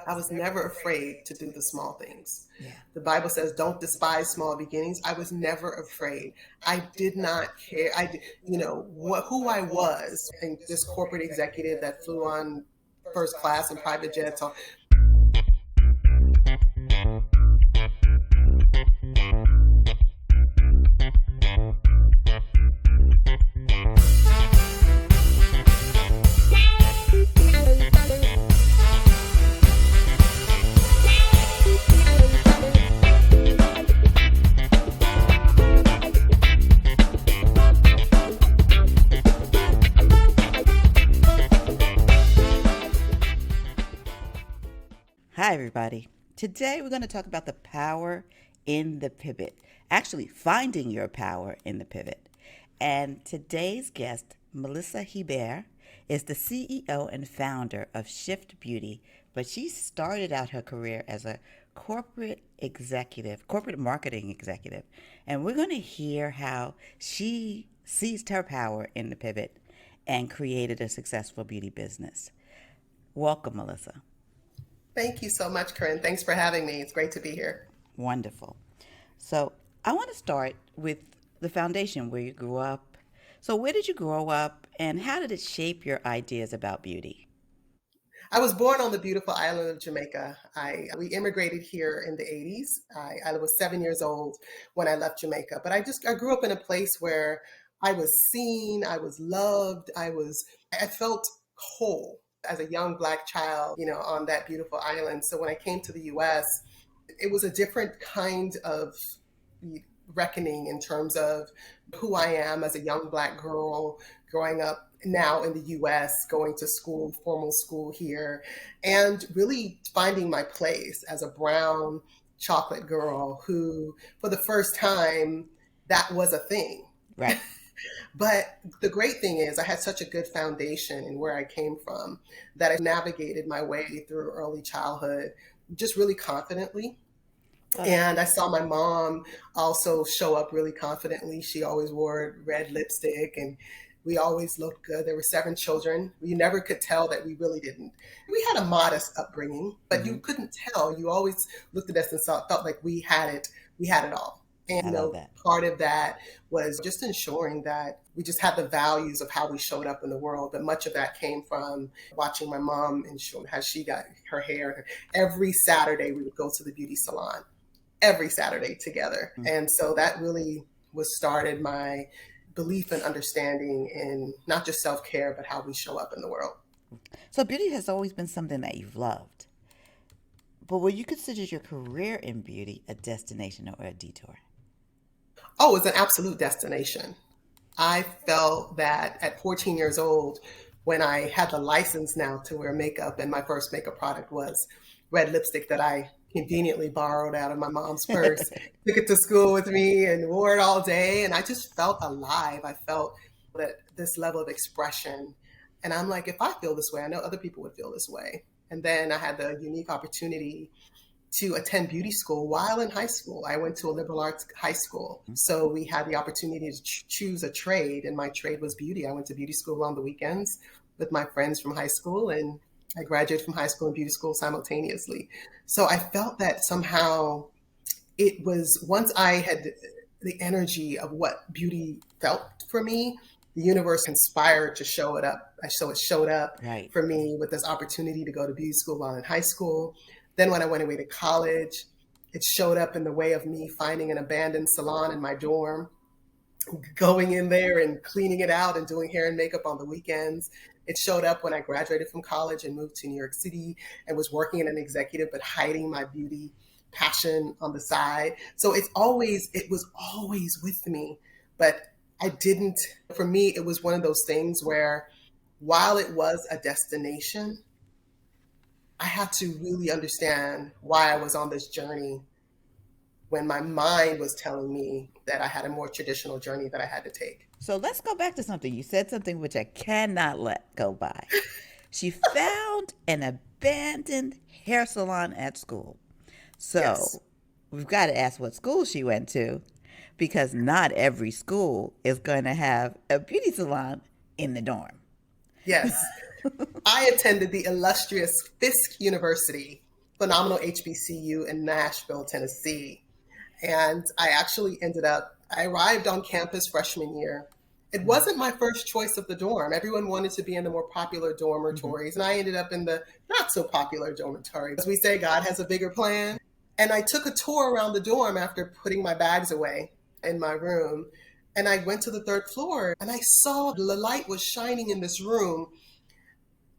I was never afraid to do the small things. Yeah. The Bible says, don't despise small beginnings. I was never afraid. I did not care. Who I was. I think this corporate executive that flew on first class and private jets. Hi, everybody. Today we're going to talk about the power in the pivot. Actually, finding your power in the pivot. And today's guest, Melissa Hibbért, is the CEO and founder of Shift Beauty, but she started out her career as a corporate marketing executive. And we're going to hear how she seized her power in the pivot and created a successful beauty business. Welcome, Melissa. Thank you so much, Corinne. Thanks for having me. It's great to be here. Wonderful. So I want to start with the foundation where you grew up. So where did you grow up and how did it shape your ideas about beauty? I was born on the beautiful island of Jamaica. We immigrated here in the 80s. I was 7 years old when I left Jamaica, but I grew up in a place where I was seen, I was loved, I felt whole as a young Black child, on that beautiful island. So when I came to the US, it was a different kind of reckoning in terms of who I am as a young Black girl growing up now in the US, going to school, formal school here, and really finding my place as a brown chocolate girl who, for the first time, that was a thing. Right. But the great thing is I had such a good foundation in where I came from that I navigated my way through early childhood just really confidently. And I saw my mom also show up really confidently. She always wore red lipstick and we always looked good. There were 7 children. You never could tell that we really didn't. We had a modest upbringing, but you couldn't tell. You always looked at us and felt like we had it all. And part of that was just ensuring that we just had the values of how we showed up in the world. But much of that came from watching my mom and showing how she got her hair. Every Saturday we would go to the beauty salon, every Saturday together. And so that really started my belief and understanding in not just self-care, but how we show up in the world. So beauty has always been something that you've loved. But will you consider your career in beauty a destination or a detour? Oh, it's an absolute destination. I felt that at 14 years old, when I had the license now to wear makeup, and my first makeup product was red lipstick that I conveniently borrowed out of my mom's purse, took it to school with me and wore it all day. And I just felt alive. I felt that this level of expression. And I'm like, if I feel this way, I know other people would feel this way. And then I had the unique opportunity to attend beauty school while in high school. I went to a liberal arts high school. So we had the opportunity to choose a trade, and my trade was beauty. I went to beauty school on the weekends with my friends from high school, and I graduated from high school and beauty school simultaneously. So I felt that somehow it was, once I had the energy of what beauty felt for me, the universe conspired to show it up. So it showed up for me with this opportunity to go to beauty school while in high school. Then when I went away to college, it showed up in the way of me finding an abandoned salon in my dorm, going in there and cleaning it out and doing hair and makeup on the weekends. It showed up when I graduated from college and moved to New York City and was working in an executive, but hiding my beauty passion on the side. So it was always with me, but for me, it was one of those things where while it was a destination, I had to really understand why I was on this journey when my mind was telling me that I had a more traditional journey that I had to take. So let's go back to something. You said something which I cannot let go by. She found an abandoned hair salon at school. So we've got to ask what school she went to, because not every school is going to have a beauty salon in the dorm. Yes. I attended the illustrious Fisk University phenomenal HBCU in Nashville, Tennessee. And I actually I arrived on campus freshman year. It Mm-hmm. wasn't my first choice of the dorm. Everyone wanted to be in the more popular Mm-hmm. dormitories, and I ended up in the not so popular dormitory. As we say, God has a bigger plan. And I took a tour around the dorm after putting my bags away in my room. And I went to the third floor and I saw the light was shining in this room.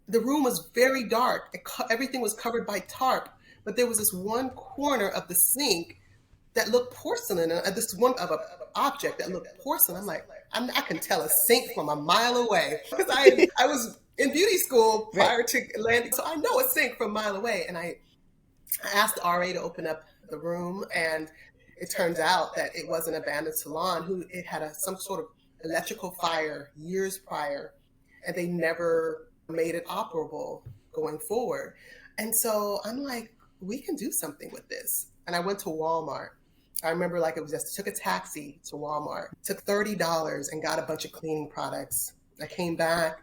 The room was very dark. Everything was covered by tarp, but there was this one corner of the sink that looked porcelain, and this one of a object that looked porcelain. I'm like, I can tell a sink from a mile away because I was in beauty school Right. prior to landing, so I know a sink from a mile away. And I asked the RA to open up the room, and it turns out that it was an abandoned salon who it had some sort of electrical fire years prior, and they never made it operable going forward. And so I'm like, we can do something with this. And I went to Walmart. I remember like it was just took a taxi to Walmart, took $30 and got a bunch of cleaning products. I came back,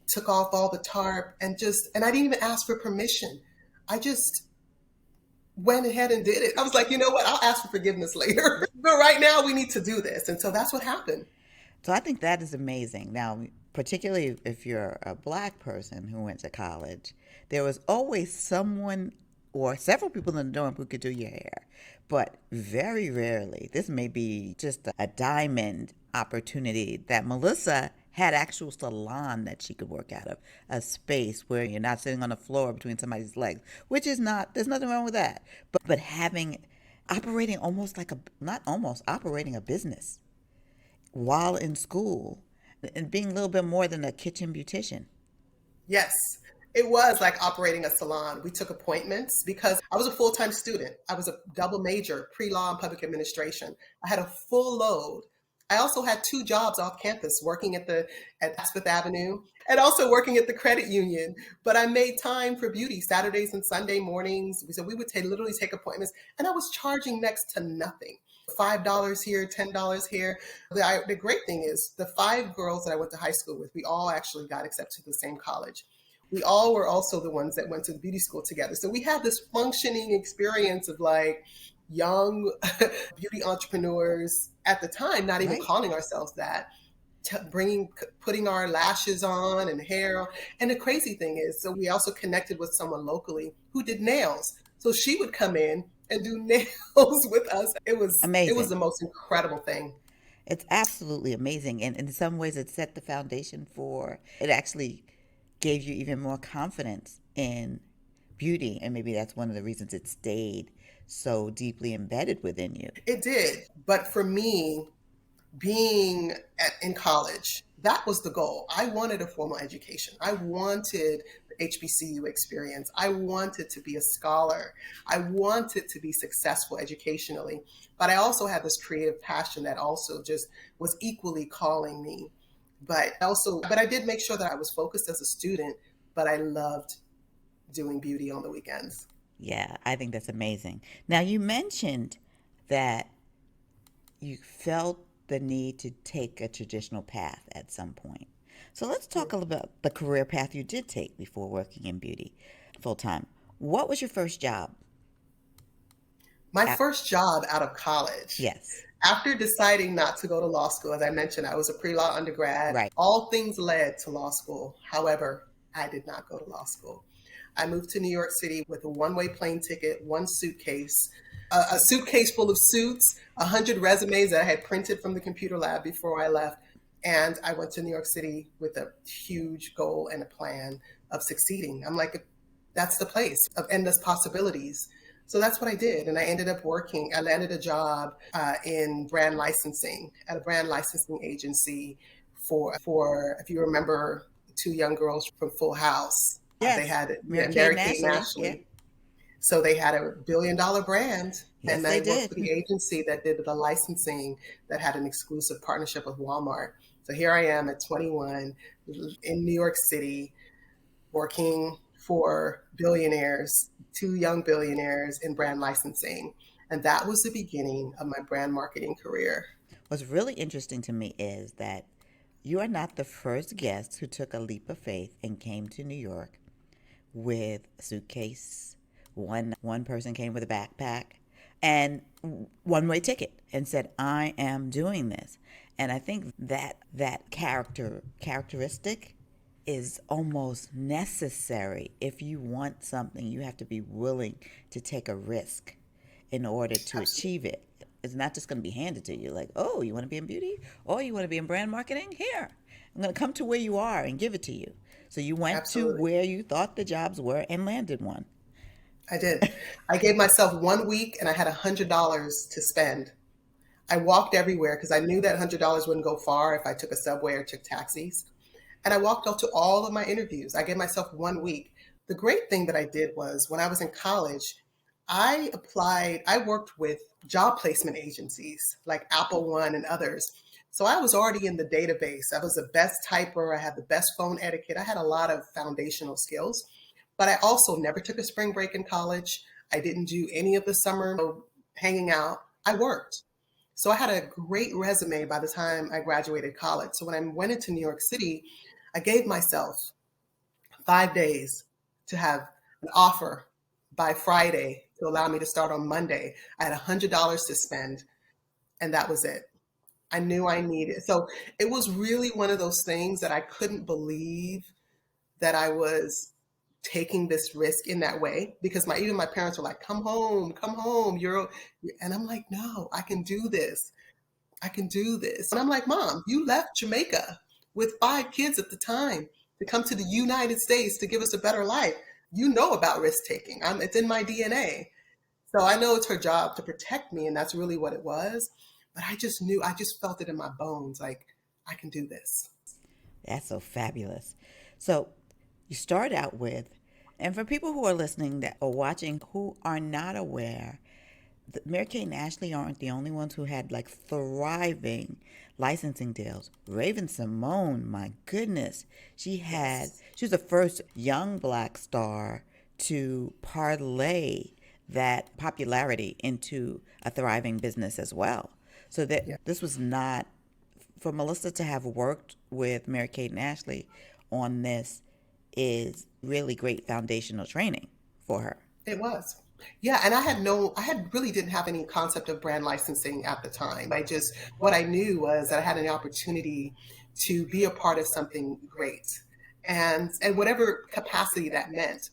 took off all the tarp and I didn't even ask for permission. I just went ahead and did it. I was like, you know what? I'll ask for forgiveness later. But right now we need to do this. And so that's what happened. So I think that is amazing. Now, particularly if you're a black person who went to college, there was always someone or several people in the dorm who could do your hair. But very rarely, this may be just a diamond opportunity that Melissa had actual salon that she could work out of, a space where you're not sitting on the floor between somebody's legs, which is not, there's nothing wrong with that. But having, operating almost like a, not almost, operating a business while in school and being a little bit more than a kitchen beautician. Yes, it was like operating a salon. We took appointments because I was a full time student. I was a double major, pre law and public administration. I had a full load. I also had two jobs off campus, working at Fifth Avenue and also working at the credit union. But I made time for beauty Saturdays and Sunday mornings. So we would literally take appointments, and I was charging next to nothing. $5 here, $10 here. The great thing is the five girls that I went to high school with, we all actually got accepted to the same college. We all were also the ones that went to the beauty school together. So we had this functioning experience of like young beauty entrepreneurs at the time, not even Right. calling ourselves that, putting our lashes on and hair on. And the crazy thing is, so we also connected with someone locally who did nails. So she would come in and do nails with us. It was Amazing. the most incredible thing. It's absolutely amazing. And in some ways, it set the foundation for, it actually gave you even more confidence in beauty. And maybe that's one of the reasons it stayed so deeply embedded within you. It did. But for me, being in college, that was the goal. I wanted a formal education. I wanted the HBCU experience. I wanted to be a scholar. I wanted to be successful educationally. But I also had this creative passion that also just was equally calling me. But I did make sure that I was focused as a student, but I loved doing beauty on the weekends. Yeah, I think that's amazing. Now, you mentioned that you felt the need to take a traditional path at some point. So let's talk a little about the career path you did take before working in beauty full time. What was your first job? My At, first job out of college, yes, after deciding not to go to law school, as I mentioned, I was a pre law undergrad. right. All things led to law school. However, I did not go to law school. I moved to New York City with a one-way plane ticket, one suitcase, a suitcase full of suits, 100 resumes that I had printed from the computer lab before I left. And I went to New York City with a huge goal and a plan of succeeding. I'm like, that's the place of endless possibilities. So that's what I did. And I ended up working, I landed a job in brand licensing at a brand licensing agency if you remember, two young girls from Full House. They Yes, had Mary Kate Mary and Kate and Ashley. Yeah. Ashley. So they had a $1 billion brand. Yes, And they I worked did. for the agency that did the licensing that had an exclusive partnership with Walmart. So here I am at 21 in New York City working for billionaires, two young billionaires in brand licensing. And that was the beginning of my brand marketing career. What's really interesting to me is that you are not the first guest who took a leap of faith and came to New York with a suitcase, One person came with a backpack and one-way ticket and said, "I am doing this." And I think that characteristic is almost necessary. If you want something, you have to be willing to take a risk in order to Absolutely. achieve it. It's not just going to be handed to you like, "Oh, you want to be in beauty? Oh, you want to be in brand marketing? Here. I'm going to come to where you are and give it to you." So you went to Absolutely. where you thought the jobs were and landed one. I did. I gave myself 1 week and I had $100 to spend. I walked everywhere because I knew that $100 wouldn't go far if I took a subway or took taxis. And I walked out to all of my interviews. I gave myself 1 week. The great thing that I did was when I was in college, I worked with job placement agencies like Apple One and others. So I was already in the database. I was the best typer. I had the best phone etiquette. I had a lot of foundational skills. But I also never took a spring break in college. I didn't do any of the summer hanging out. I worked. So I had a great resume by the time I graduated college. So when I went into New York City, I gave myself 5 days to have an offer by Friday to allow me to start on Monday. I had $100 to spend, and that was it. I knew I needed. So it was really one of those things that I couldn't believe that I was taking this risk in that way because my parents were like, come home, and I'm like, no, I can do this. I can do this. And I'm like, Mom, you left Jamaica with 5 kids at the time to come to the United States to give us a better life. You know about risk taking. It's in my DNA. So I know it's her job to protect me, and that's really what it was. But I just felt it in my bones like, I can do this. That's so fabulous. So you start out with, and for people who are listening that are watching who are not aware, Mary Kate and Ashley aren't the only ones who had like thriving licensing deals. Raven Simone, my goodness, Yes. she was the first young black star to parlay that popularity into a thriving business as well. So that Yeah. this was not for Melissa to have worked with Mary Kate and Ashley on this is really great foundational training for her. It was. Yeah, and I had really didn't have any concept of brand licensing at the time. What I knew was that I had an opportunity to be a part of something great and whatever capacity that meant.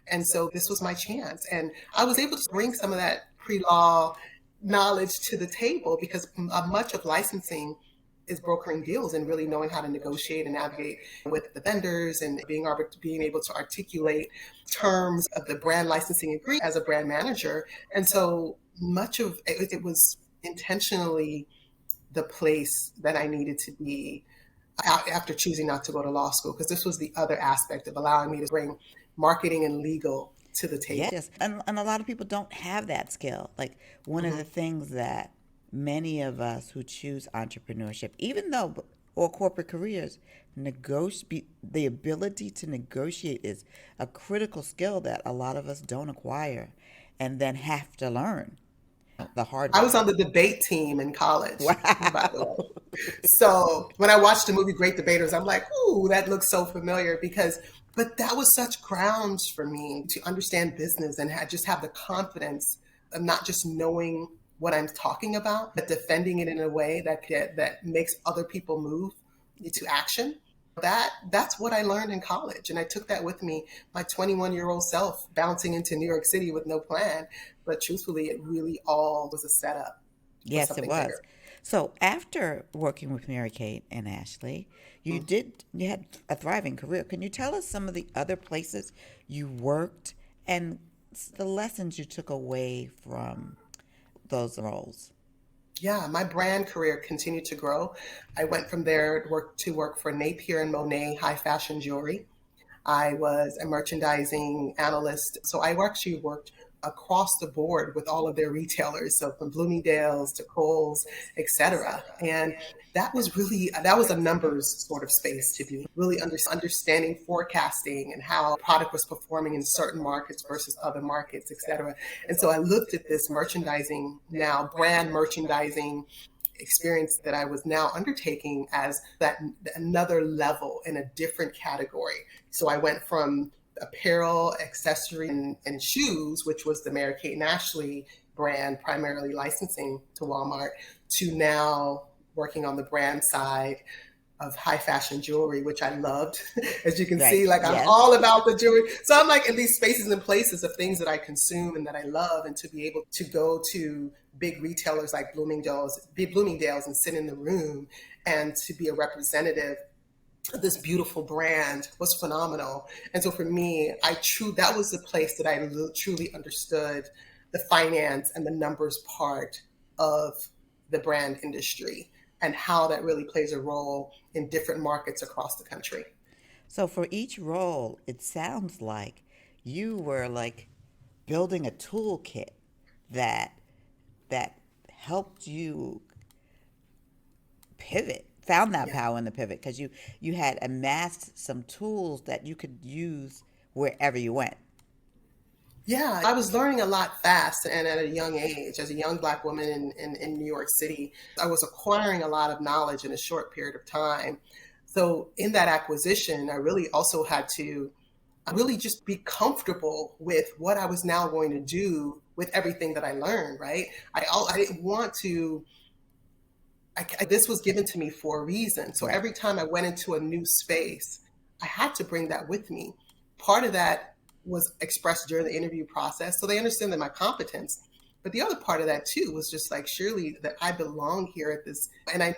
And so this was my chance. And I was able to bring some of that pre-law knowledge to the table because much of licensing is brokering deals and really knowing how to negotiate and navigate with the vendors and being able to articulate terms of the brand licensing agreement as a brand manager. And so much of it was intentionally the place that I needed to be after choosing not to go to law school, because this was the other aspect of allowing me to bring marketing and legal to the table. Yes, and a lot of people don't have that skill. Like one of Mm-hmm. the things that many of us who choose entrepreneurship, even though or corporate careers, the ability to negotiate is a critical skill that a lot of us don't acquire and then have to learn the hard I was way. on the debate team in college, by the way. Wow. So when I watched the movie Great Debaters, I'm like, ooh, that looks so familiar but that was such grounds for me to understand business and just have the confidence of not just knowing what I'm talking about, but defending it in a way that makes other people move into action. That's what I learned in college, and I took that with me. My 21-year-old self bouncing into New York City with no plan, but truthfully, it really all was a setup for Yes, it something was. bigger. So after working with Mary Kate and Ashley, you had a thriving career. Can you tell us some of the other places you worked and the lessons you took away from those roles? Yeah, my brand career continued to grow. I went from there to work for Napier and Monet high fashion jewelry. I was a merchandising analyst. So I actually worked across the board with all of their retailers, so from Bloomingdale's to Kohl's, et cetera. And that was a numbers sort of space to be really understanding forecasting and how product was performing in certain markets versus other markets, et cetera. And so I looked at this merchandising now, brand merchandising experience that I was now undertaking as that another level in a different category. So I went from apparel, accessory, and shoes, which was the Mary Kate and Ashley brand, primarily licensing to Walmart, to now working on the brand side of high fashion jewelry, which I loved. As you can Right. see, like I'm Yes. all about the jewelry. So I'm like in these spaces and places of things that I consume and that I love, and to be able to go to big retailers like Bloomingdale's and sit in the room and to be a representative of this beautiful brand was phenomenal. And so for me, that was the place that I truly understood the finance and the numbers part of the brand industry and how that really plays a role in different markets across the country. So for each role, it sounds like you were like building a toolkit that that helped you pivot, found that Yeah. power in the pivot because you had amassed some tools that you could use wherever you went. Yeah, I was learning a lot fast and at a young age. As a young Black woman in New York City, I was acquiring a lot of knowledge in a short period of time. So, in that acquisition, I really also had to really just be comfortable with what I was now going to do with everything that I learned, right? I didn't want to this was given to me for a reason. So Right. every time I went into a new space, I had to bring that with me. Part of that was expressed during the interview process. So they understand that my competence. But the other part of that too was just like, surely that I belong here at this. And I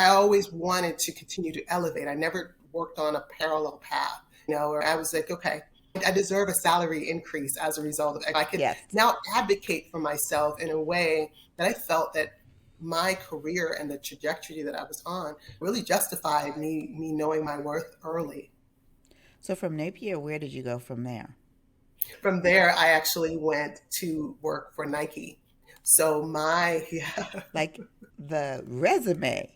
always wanted to continue to elevate. I never worked on a parallel path, or I was like, okay, I deserve a salary increase as a result of it. I could Yes. now advocate for myself in a way that I felt that my career and the trajectory that I was on really justified me knowing my worth early. So from Napier, where did you go from there? From there, I actually went to work for Nike. So yeah, Like the resume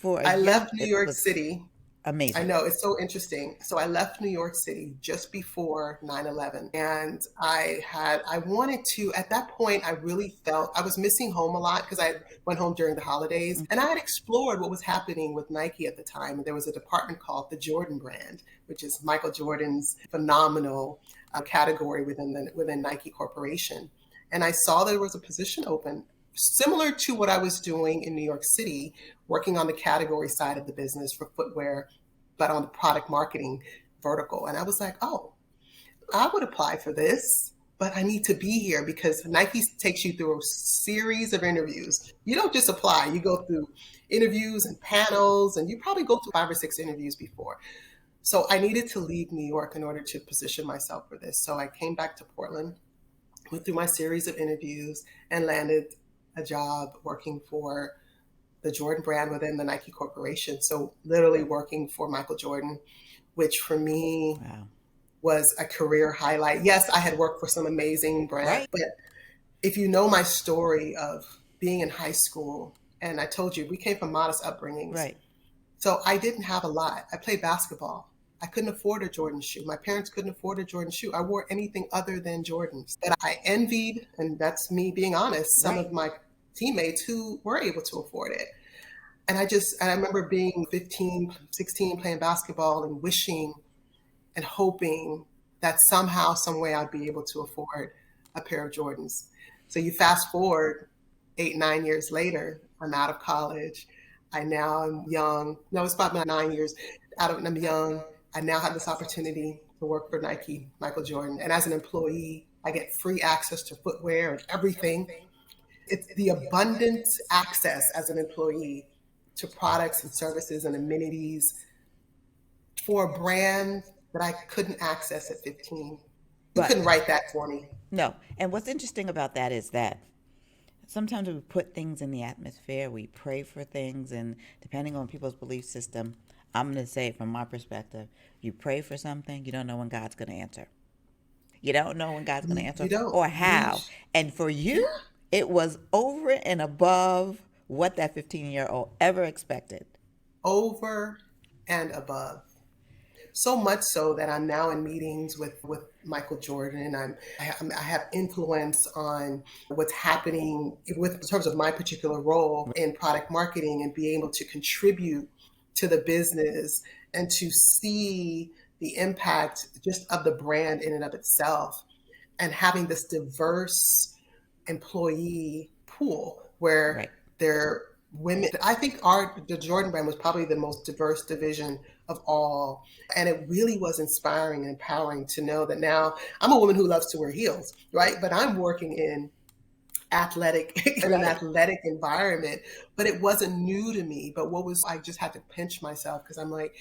for a I young, left New it York was City. I amazing. know it's so interesting. So I left New York City just before 9/11, and I wanted to, at that point I really felt I was missing home a lot because I went home during the holidays, and I had explored what was happening with Nike at the time. And there was a department called the Jordan brand, which is Michael Jordan's phenomenal category within Nike Corporation. And I saw there was a position open similar to what I was doing in New York City, working on the category side of the business for footwear, but on the product marketing vertical. And I was like, oh, I would apply for this, but I need to be here because Nike takes you through a series of interviews. You don't just apply, you go through interviews and panels, and you probably go through 5 or 6 interviews before. So I needed to leave New York in order to position myself for this. So I came back to Portland, went through my series of interviews, and landed a job working for the Jordan brand within the Nike Corporation. So literally working for Michael Jordan, which for me Wow. was a career highlight. Yes, I had worked for some amazing brands, Right. but if you know my story of being in high school, and I told you we came from modest upbringings, Right. so I didn't have a lot. I played basketball. I couldn't afford a Jordan shoe. My parents couldn't afford a Jordan shoe. I wore anything other than Jordans. But I envied, and that's me being honest, some Right. of my teammates who were able to afford it. And I remember being 15, 16, playing basketball and wishing and hoping that somehow, some way I'd be able to afford a pair of Jordans. So you fast forward 8, 9 years later, I'm out of college. I now am young. No, it's about 9 years out of, and I'm young. I now have this opportunity to work for Nike, Michael Jordan. And as an employee, I get free access to footwear and everything. It's the abundant access as an employee to products and services and amenities for a brand that I couldn't access at 15. You But couldn't write that for me. no. And what's interesting about that is that sometimes we put things in the atmosphere, we pray for things, and depending on people's belief system, I'm going to say it from my perspective, you pray for something, you don't know when God's going to answer. You don't know when God's going to You answer don't. or how. And for Yeah. you, it was over and above what that 15-year-old ever expected. Over and above. So much so that I'm now in meetings with Michael Jordan. I have influence on what's happening with in terms of my particular role in product marketing and being able to contribute to the business and to see the impact just of the brand in and of itself, and having this diverse employee pool where Right. there women. I think the Jordan brand was probably the most diverse division of all. And it really was inspiring and empowering to know that now I'm a woman who loves to wear heels, right? But I'm working in an Right. athletic environment, but it wasn't new to me. But I just had to pinch myself because I'm like,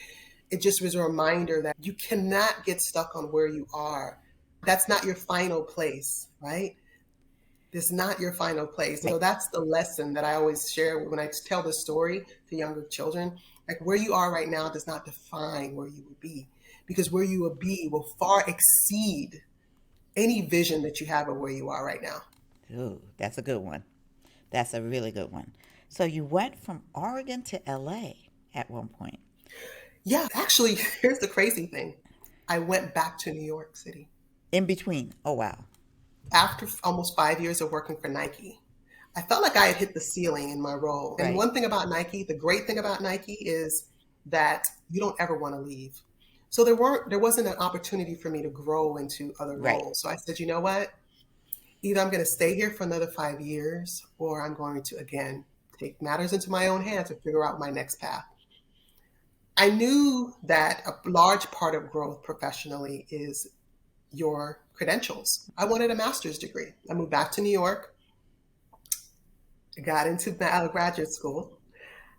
it just was a reminder that you cannot get stuck on where you are. That's not your final place, right? It's not your final place. So Right. that's the lesson that I always share when I tell this story to younger children. Like, where you are right now does not define where you will be, because where you will be will far exceed any vision that you have of where you are right now. Ooh, that's a good one. That's a really good one. So you went from Oregon to LA at one point. Yeah, actually, here's the crazy thing. I went back to New York City In between. Oh, wow. after almost 5 years of working for Nike. I felt like I had hit the ceiling in my role. And Right. one thing about Nike, the great thing about Nike is that you don't ever want to leave. So there wasn't an opportunity for me to grow into other Right. roles. So I said, you know what? Either I'm going to stay here for another 5 years, or I'm going to again take matters into my own hands and figure out my next path. I knew that a large part of growth professionally is your credentials. I wanted a master's degree. I moved back to New York, got into graduate school.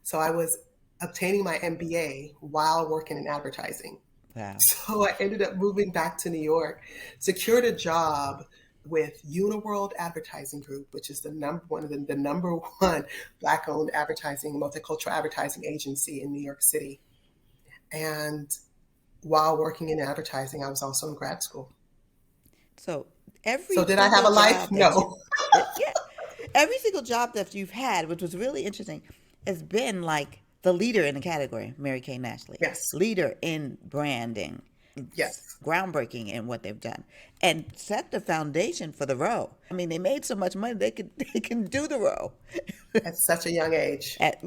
So I was obtaining my MBA while working in advertising. Wow. So I ended up moving back to New York, secured a job with UniWorld Advertising Group, which is the number one Black-owned advertising, multicultural advertising agency in New York City. And while working in advertising, I was also in grad school. So every So did I have single a life? job that No. yeah, every single job that you've had, which was really interesting, has been like the leader in the category, Mary Kay Ashley, Yes. leader in branding, Yes. groundbreaking in what they've done, and set the foundation for the row. I mean, they made so much money they can do the row. At such a young age. At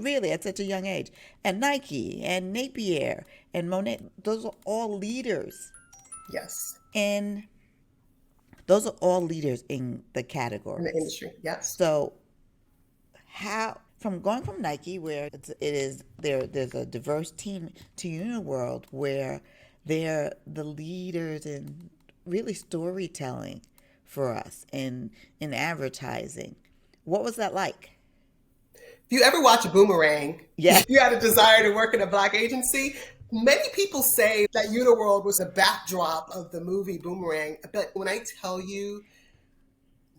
such a young age, and Nike and Napier and Monet, those are all leaders Yes. in those are all leaders in the In the categories. industry. Yes. So how from going from Nike, where there's a diverse team, to UniWorld, where they're the leaders in really storytelling for us in advertising. What was that like? If you ever watch Boomerang, Yeah. if you had a desire to work in a Black agency, many people say that Uniworld was a backdrop of the movie Boomerang. But when I tell you,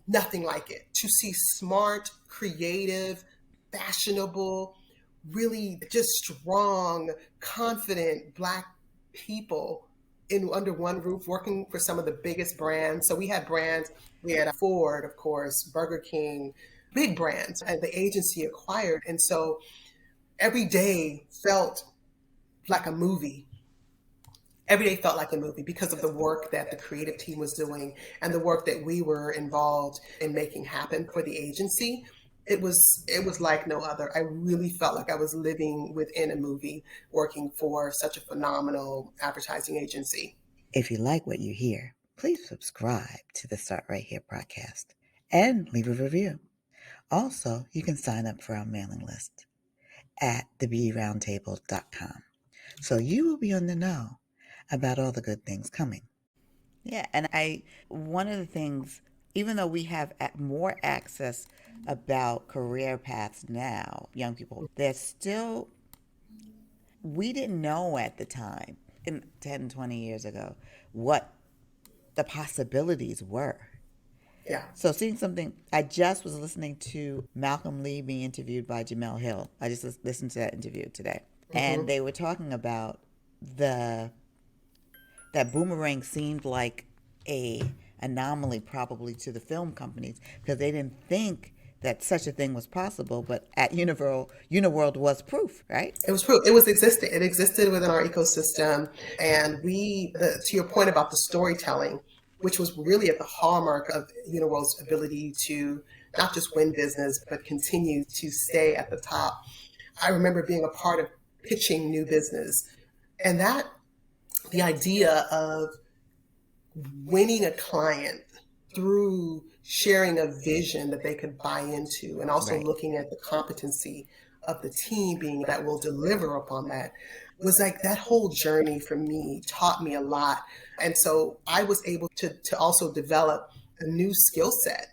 nothing like it. To see smart, creative, fashionable, really just strong, confident Black people in under one roof working for some of the biggest brands. So we had brands, we had Ford, of course, Burger King, big brands, and the agency acquired. And so every day felt like a movie. Every day felt like a movie because of the work that the creative team was doing and the work that we were involved in making happen for the agency. It was like no other. I really felt like I was living within a movie working for such a phenomenal advertising agency. If you like what you hear, please subscribe to the Start Right Here podcast and leave a review. Also, you can sign up for our mailing list at thebeautyroundtable.com, so you will be on the know about all the good things coming. Yeah, and one of the things, even though we have more access about career paths now, young people, there's still, we didn't know at the time, in 10, 20 years ago, what the possibilities were. Yeah. So seeing something, I just was listening to Malcolm Lee being interviewed by Jamel Hill. I just listened to that interview today. And Mm-hmm. they were talking about the that Boomerang seemed like a anomaly probably to the film companies because they didn't think that such a thing was possible, but at UniWorld was proof, right? It was true. It was existed. It existed within our ecosystem, and to your point about the storytelling, which was really at the hallmark of Uniworld's ability to not just win business but continue to stay at the top. I remember being a part of pitching new business, and that the idea of winning a client through sharing a vision that they could buy into, and also Right. looking at the competency of the team being that will deliver upon that, was like that whole journey for me taught me a lot. And so I was able to also develop a new skill set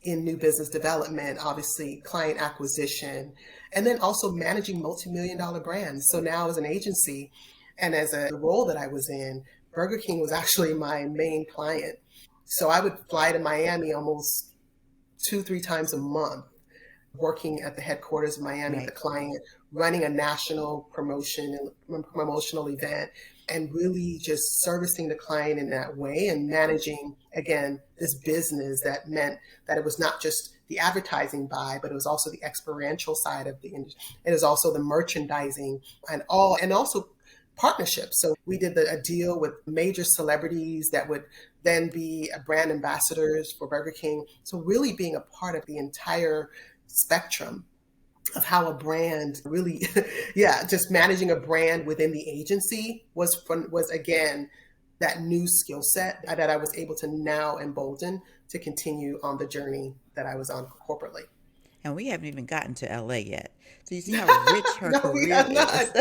in new business development, obviously client acquisition, and then also managing multi-million dollar brands. So now as an agency and as a role that I was in, Burger King was actually my main client. So I would fly to Miami almost 2, 3 times a month, working at the headquarters of Miami, the Right. client, running a national promotion and promotional event, and really just servicing the client in that way and managing, again, this business that meant that it was not just the advertising buy, but it was also the experiential side of the industry. It was also the merchandising and also partnerships. So we did a deal with major celebrities that would then be brand ambassadors for Burger King. So really being a part of the entire spectrum of how a brand really, yeah, just managing a brand within the agency was again that new skill set that I was able to now embolden to continue on the journey that I was on corporately. And we haven't even gotten to LA yet. So you see how rich her No, we career have not. is.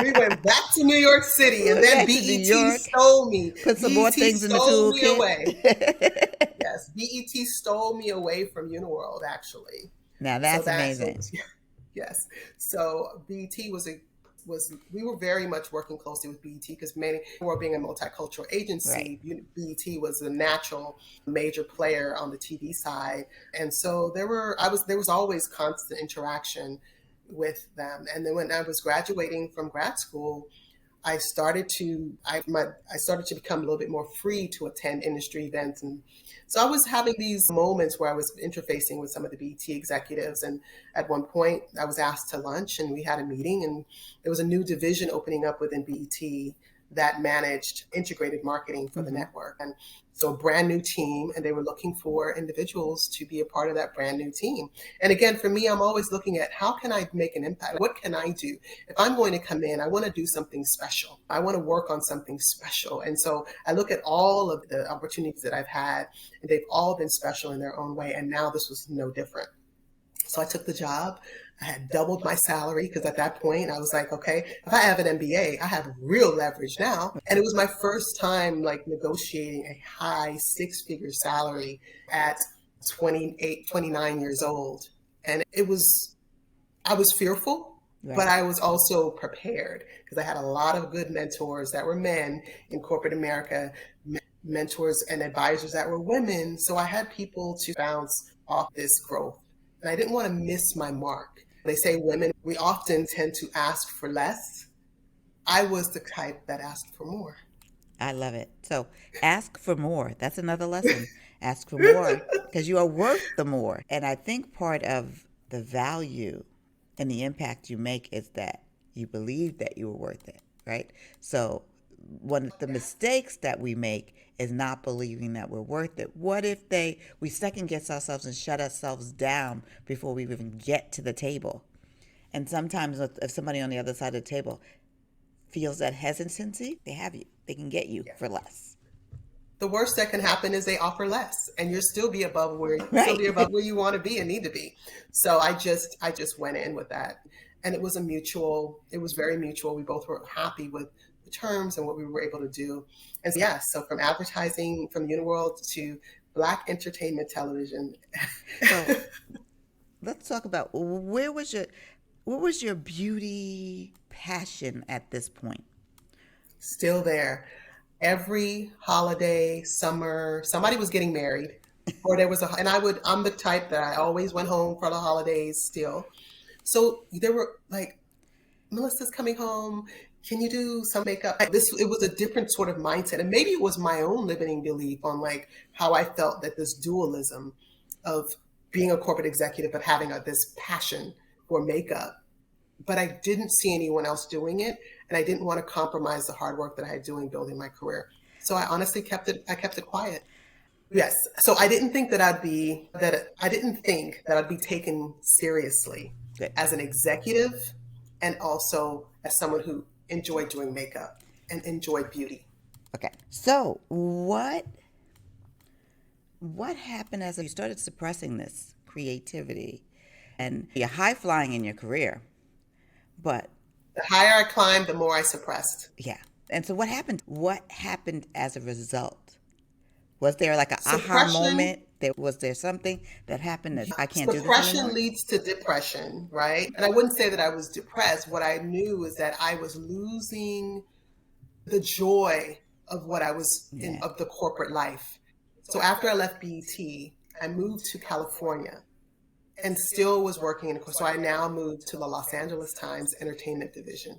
We went back to New York City, and then Back to New BET York, stole me. put some more BET things in the stole me toolkit. away. Yes, BET stole me away from UniWorld, actually. Now So that's that so amazing. yes. So BET was we were very much working closely with BET because many were being a multicultural Right. agency. BET was a natural major player on the TV side, and so there was always constant interaction with them. And then when I was graduating from grad school, I started to become a little bit more free to attend industry events, and so I was having these moments where I was interfacing with some of the BT executives. And at one point, I was asked to lunch, and we had a meeting, and there was a new division opening up within BT that managed integrated marketing for the Mm-hmm. network. And so a brand new team, and they were looking for individuals to be a part of that brand new team. And again, for me, I'm always looking at how can I make an impact? What can I do? If I'm going to come in, I want to do something special. I want to work on something special. And so I look at all of the opportunities that I've had, and they've all been special in their own way. And now this was no different. So I took the job. I had doubled my salary because at that point I was like, okay, if I have an MBA, I have real leverage now. And it was my first time like negotiating a high six-figure salary at 28, 29 years old. And I was fearful, but Right. I was also prepared because I had a lot of good mentors that were men in corporate America, mentors and advisors that were women. So I had people to bounce off this growth. And I didn't want to miss my mark. They say women, we often tend to ask for less. I was the type that asked for more. I love it. So ask for more. That's another lesson. Ask for more because you are worth the more. And I think part of the value and the impact you make is that you believe that you are worth it, right? So one of the mistakes that we make is not believing that we're worth it. What if we second guess ourselves and shut ourselves down before we even get to the table? And sometimes if somebody on the other side of the table feels that hesitancy, they have you. They can get you Yeah. for less. The worst that can happen is they offer less, and you'll still Right. be above where you want to be and need to be. So I just went in with that, and it was very mutual. We both were happy with the terms and what we were able to do. And so, yeah, so from advertising from UniWorld to Black entertainment television. So let's talk about what was your beauty passion at this point? Still there. Every holiday, summer, somebody was getting married, or and I'm the type that I always went home for the holidays still. So there were like, Melissa's coming home. Can you do some makeup? It was a different sort of mindset. And maybe it was my own limiting belief on like how I felt that this dualism of being a corporate executive, but having this passion for makeup, but I didn't see anyone else doing it, and I didn't want to compromise the hard work that I had doing building my career. So I honestly kept it quiet. Yes. So I didn't think that I'd be taken seriously Good. as an executive and also as someone who enjoyed doing makeup. and enjoyed beauty. Okay. So what happened as you started suppressing this creativity and you're high flying in your career, but The higher I climbed, the more I suppressed. yeah. And so what happened as a result? Was there like an aha Suppression, moment? Was there something that happened that I can't do this suppression anymore? leads to depression, right? And I wouldn't say that I was depressed. What I knew is that I was losing the joy of what I was in, Yeah. of the corporate life. So after I left BET, I moved to California and still was working in, so I now moved to the Los Angeles Times entertainment division.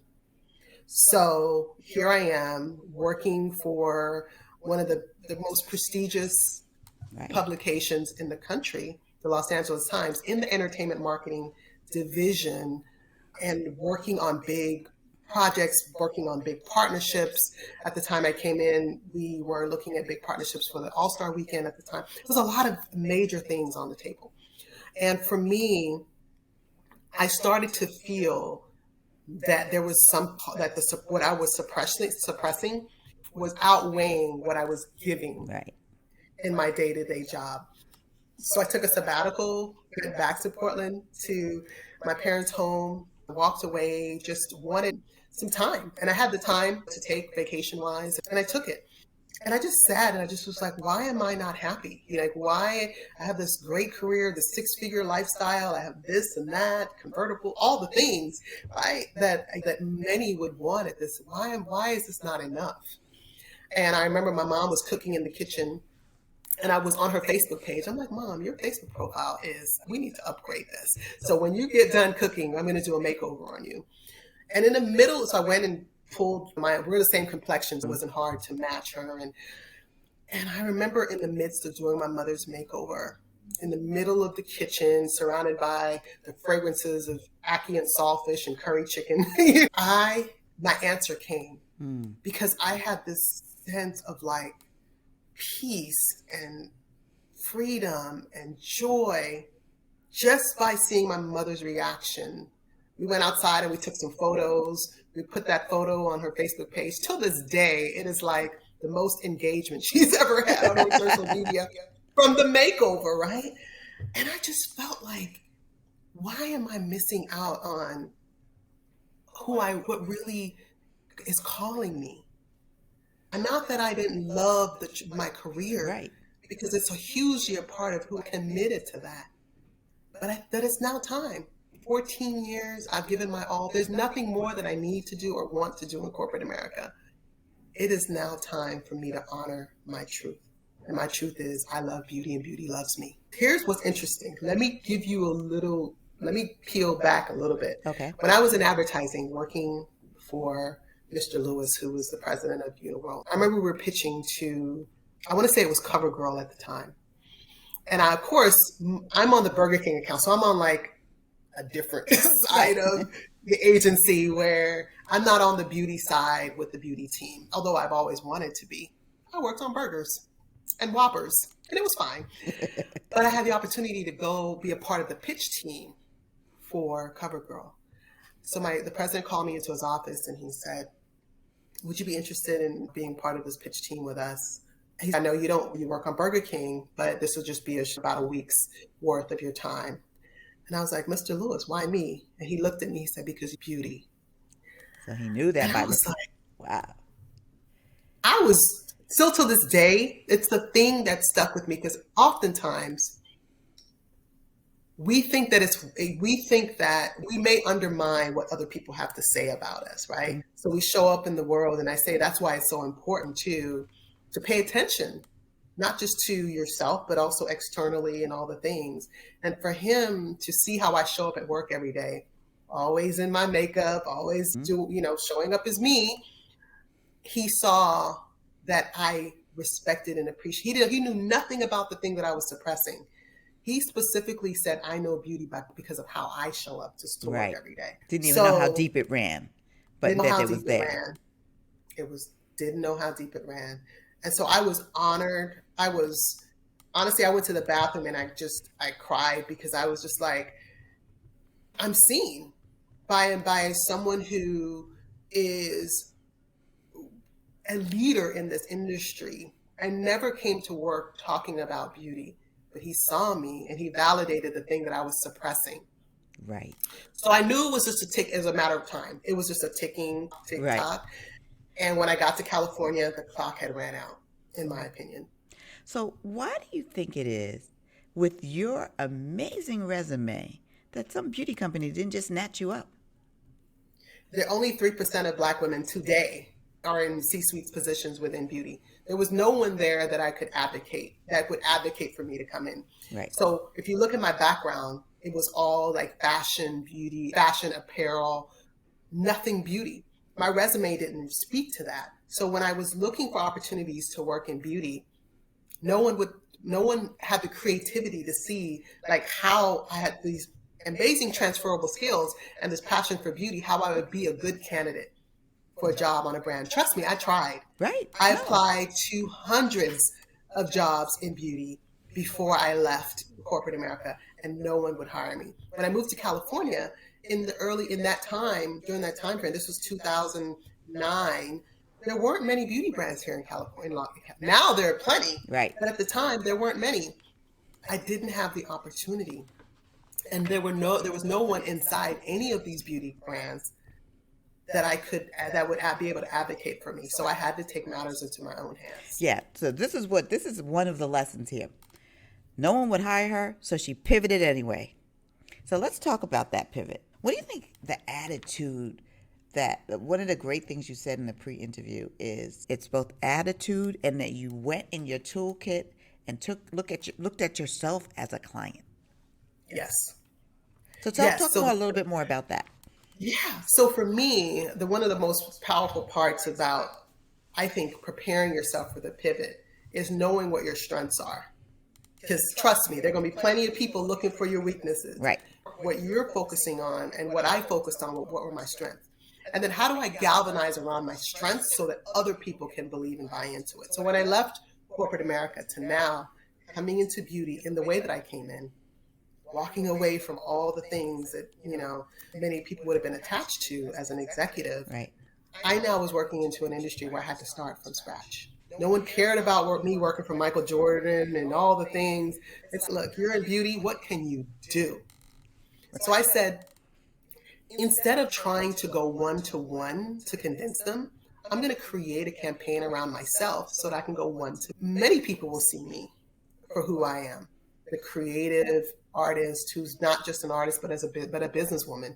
So here I am working for one of the most prestigious Right. publications in the country, the Los Angeles Times, in the entertainment marketing division, and working on big projects, working on big partnerships. At the time I came in, we were looking at big partnerships for the All-Star Weekend at the time. There's a lot of major things on the table. And for me, I started to feel that there was that what I was suppressing was outweighing what I was giving Right. in my day-to-day job. So I took a sabbatical, went back to Portland to my parents' home, walked away, just wanted some time. And I had the time to take vacation wise, and I took it. And I just sat and I just was like, why am I not happy? Like, why I have this great career, the six-figure lifestyle, I have this and that, convertible, all the things, right? That many would want at this. Why is this not enough? And I remember my mom was cooking in the kitchen and I was on her Facebook page. I'm like, Mom, your Facebook profile we need to upgrade this. So when you get done cooking, I'm going to do a makeover on you. And in the middle, so I went and we're the same complexion, so it wasn't hard to match her. And I remember in the midst of doing my mother's makeover, in the middle of the kitchen, surrounded by the fragrances of ackee and saltfish and curry chicken, my answer came because I had this sense of like peace and freedom and joy just by seeing my mother's reaction. We went outside and we took some photos. We put that photo on her Facebook page. Till this day, it is like the most engagement she's ever had on her social media from the makeover, right? And I just felt like, why am I missing out on what really is calling me? And not that I didn't love my career, Right. because it's a hugely a part of who committed to that. But that it's now time. 14 years, I've given my all. There's nothing more that I need to do or want to do in corporate America. It is now time for me to honor my truth. And my truth is, I love beauty and beauty loves me. Here's what's interesting. Let me peel back a little bit. Okay. When I was in advertising working for Mr. Lewis, who was the president of UniWorld, I remember we were pitching to, I want to say it was CoverGirl at the time. And of course, I'm on the Burger King account, so I'm on like a different side of the agency where I'm not on the beauty side with the beauty team, although I've always wanted to be. I worked on burgers and Whoppers, and it was fine. But I had the opportunity to go be a part of the pitch team for CoverGirl. So the president called me into his office and he said, would you be interested in being part of this pitch team with us? I know you work on Burger King, but this will just be about a week's worth of your time. And I was like, Mr. Lewis, why me? And he looked at me, he said, because you're beauty. So he knew that And by I was looking. like, Wow. I was still to this day, it's the thing that stuck with me because oftentimes we think that we may undermine what other people have to say about us, right? Mm-hmm. So we show up in the world, and I say that's why it's so important to pay attention, not just to yourself, but also externally and all the things. And for him to see how I show up at work every day, always in my makeup, always showing up as me, he saw that I respected and appreciated. He knew nothing about the thing that I was suppressing. He specifically said, I know beauty because of how I show up to work every day. Didn't even know how deep it ran, but that it was there. Didn't know how deep it ran. And so I was honored. I went to the bathroom and I cried because I was just like, I'm seen by someone who is a leader in this industry. I never came to work talking about beauty, but he saw me and he validated the thing that I was suppressing. Right. So I knew it was just a tick as a matter of time. It was just a ticking tick Right. tock. And when I got to California, the clock had ran out, in my opinion. So, why do you think it is, with your amazing resume, that some beauty company didn't just snatch you up? There are only 3% of Black women today are in C-suite positions within beauty. There was no one there that I could advocate, that would advocate for me to come in. Right. So if you look at my background, it was all like fashion, beauty, fashion, apparel, nothing beauty. My resume didn't speak to that. So when I was looking for opportunities to work in beauty, no one had the creativity to see like how I had these amazing transferable skills and this passion for beauty, how I would be a good candidate for a job on a brand. Trust me, I tried. Right. I No. applied to hundreds of jobs in beauty before I left corporate America, and no one would hire me. When I moved to California in that time, during that time frame, this was 2009, there weren't many beauty brands here in California. Now there are plenty, Right. but at the time there weren't many. I didn't have the opportunity, and there was no one inside any of these beauty brands that would be able to advocate for me. So I had to take matters into my own hands. Yeah. So this is one of the lessons here. No one would hire her, so she pivoted anyway. So let's talk about that pivot. What do you think the attitude that one of the great things you said in the pre-interview is it's both attitude and that you went in your toolkit and looked at yourself as a client. Yes. So Yes. talk more a little bit more about that. Yeah. So for me, one of the most powerful parts about, I think, preparing yourself for the pivot is knowing what your strengths are. Because trust me, there are going to be plenty of people looking for your weaknesses. Right. What you're focusing on and what I focused on, what were my strengths? And then how do I galvanize around my strengths so that other people can believe and buy into it? So when I left corporate America to now coming into beauty in the way that I came in, walking away from all the things that, many people would have been attached to as an executive, Right. I now was working into an industry where I had to start from scratch. No one cared about me working for Michael Jordan and all the things. It's, look, you're in beauty. What can you do? So I said, instead of trying to go one-to-one to convince them, I'm going to create a campaign around myself so that I can go one-to. Many people will see me for who I am, the creative artist who's not just an artist, but a businesswoman.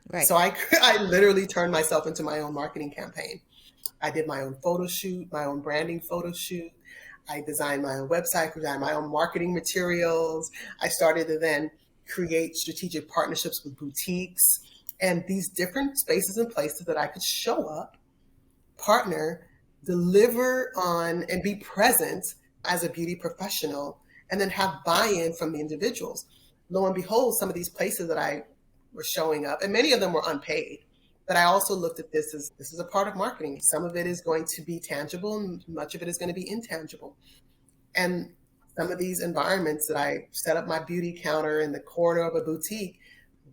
Right. So I literally turned myself into my own marketing campaign. I did my own photo shoot, my own branding photo shoot. I designed my own website, designed my own marketing materials. I started to then create strategic partnerships with boutiques and these different spaces and places that I could show up, partner, deliver on, and be present as a beauty professional, and then have buy-in from the individuals. Lo and behold, some of these places that I were showing up, and many of them were unpaid, but I also looked at this is a part of marketing. Some of it is going to be tangible, and much of it is going to be intangible. And some of these environments that I set up my beauty counter in the corner of a boutique,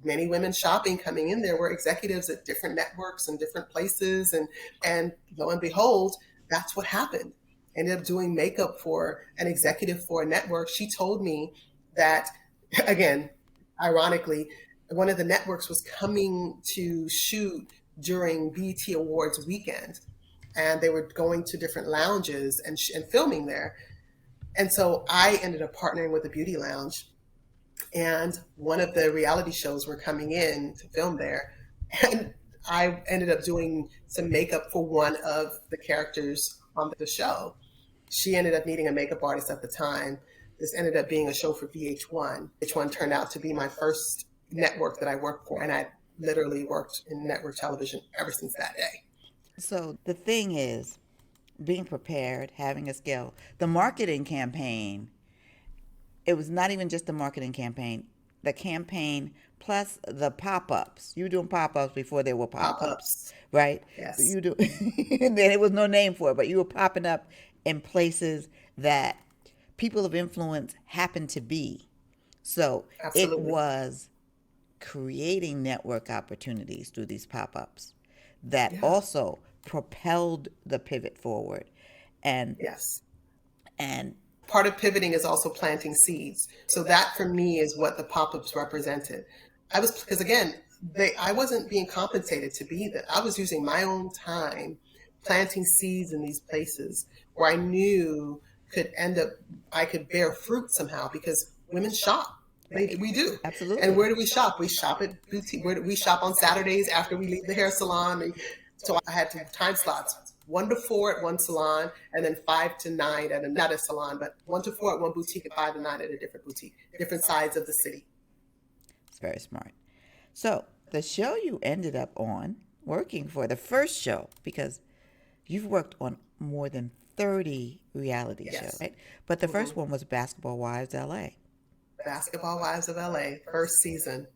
many women shopping coming in there were executives at different networks and different places. And lo and behold, that's what happened. Ended up doing makeup for an executive for a network. She told me that, again, ironically, one of the networks was coming to shoot during BET Awards weekend, and they were going to different lounges and filming there. And so I ended up partnering with a beauty lounge, and one of the reality shows were coming in to film there. And I ended up doing some makeup for one of the characters on the show. She ended up needing a makeup artist at the time. This ended up being a show for VH1. VH1 turned out to be my first network that I worked for, and I literally worked in network television ever since that day. So the thing is, being prepared, having a skill. The marketing campaign, it was not even just the marketing campaign. The campaign plus the pop-ups. You were doing pop-ups before there were pop-ups, right? Yes. You do, and there was no name for it, but you were popping up in places that people of influence happened to be. So Absolutely. It was creating network opportunities through these pop-ups that also propelled the pivot forward. And Yes. and Part of pivoting is also planting seeds. So that for me is what the pop-ups represented. Because again, I wasn't being compensated to be that. I was using my own time planting seeds in these places where I knew could end up, I could bear fruit somehow because women shop. right. We do. And Absolutely. where do we shop? We shop at boutique. Where do we shop on Saturdays after we leave the hair salon? So I had time slots, 1 to 4 at one salon, and then 5 to 9 at another salon, but 1 to 4 at one boutique and 5 to 9 at a different boutique, different sides of the city. It's very smart. So the show you ended up on working for, the first show, because you've worked on more than 30 reality shows, Yes. right? But the Mm-hmm. first one was Basketball Wives LA. Basketball Wives of LA, first season.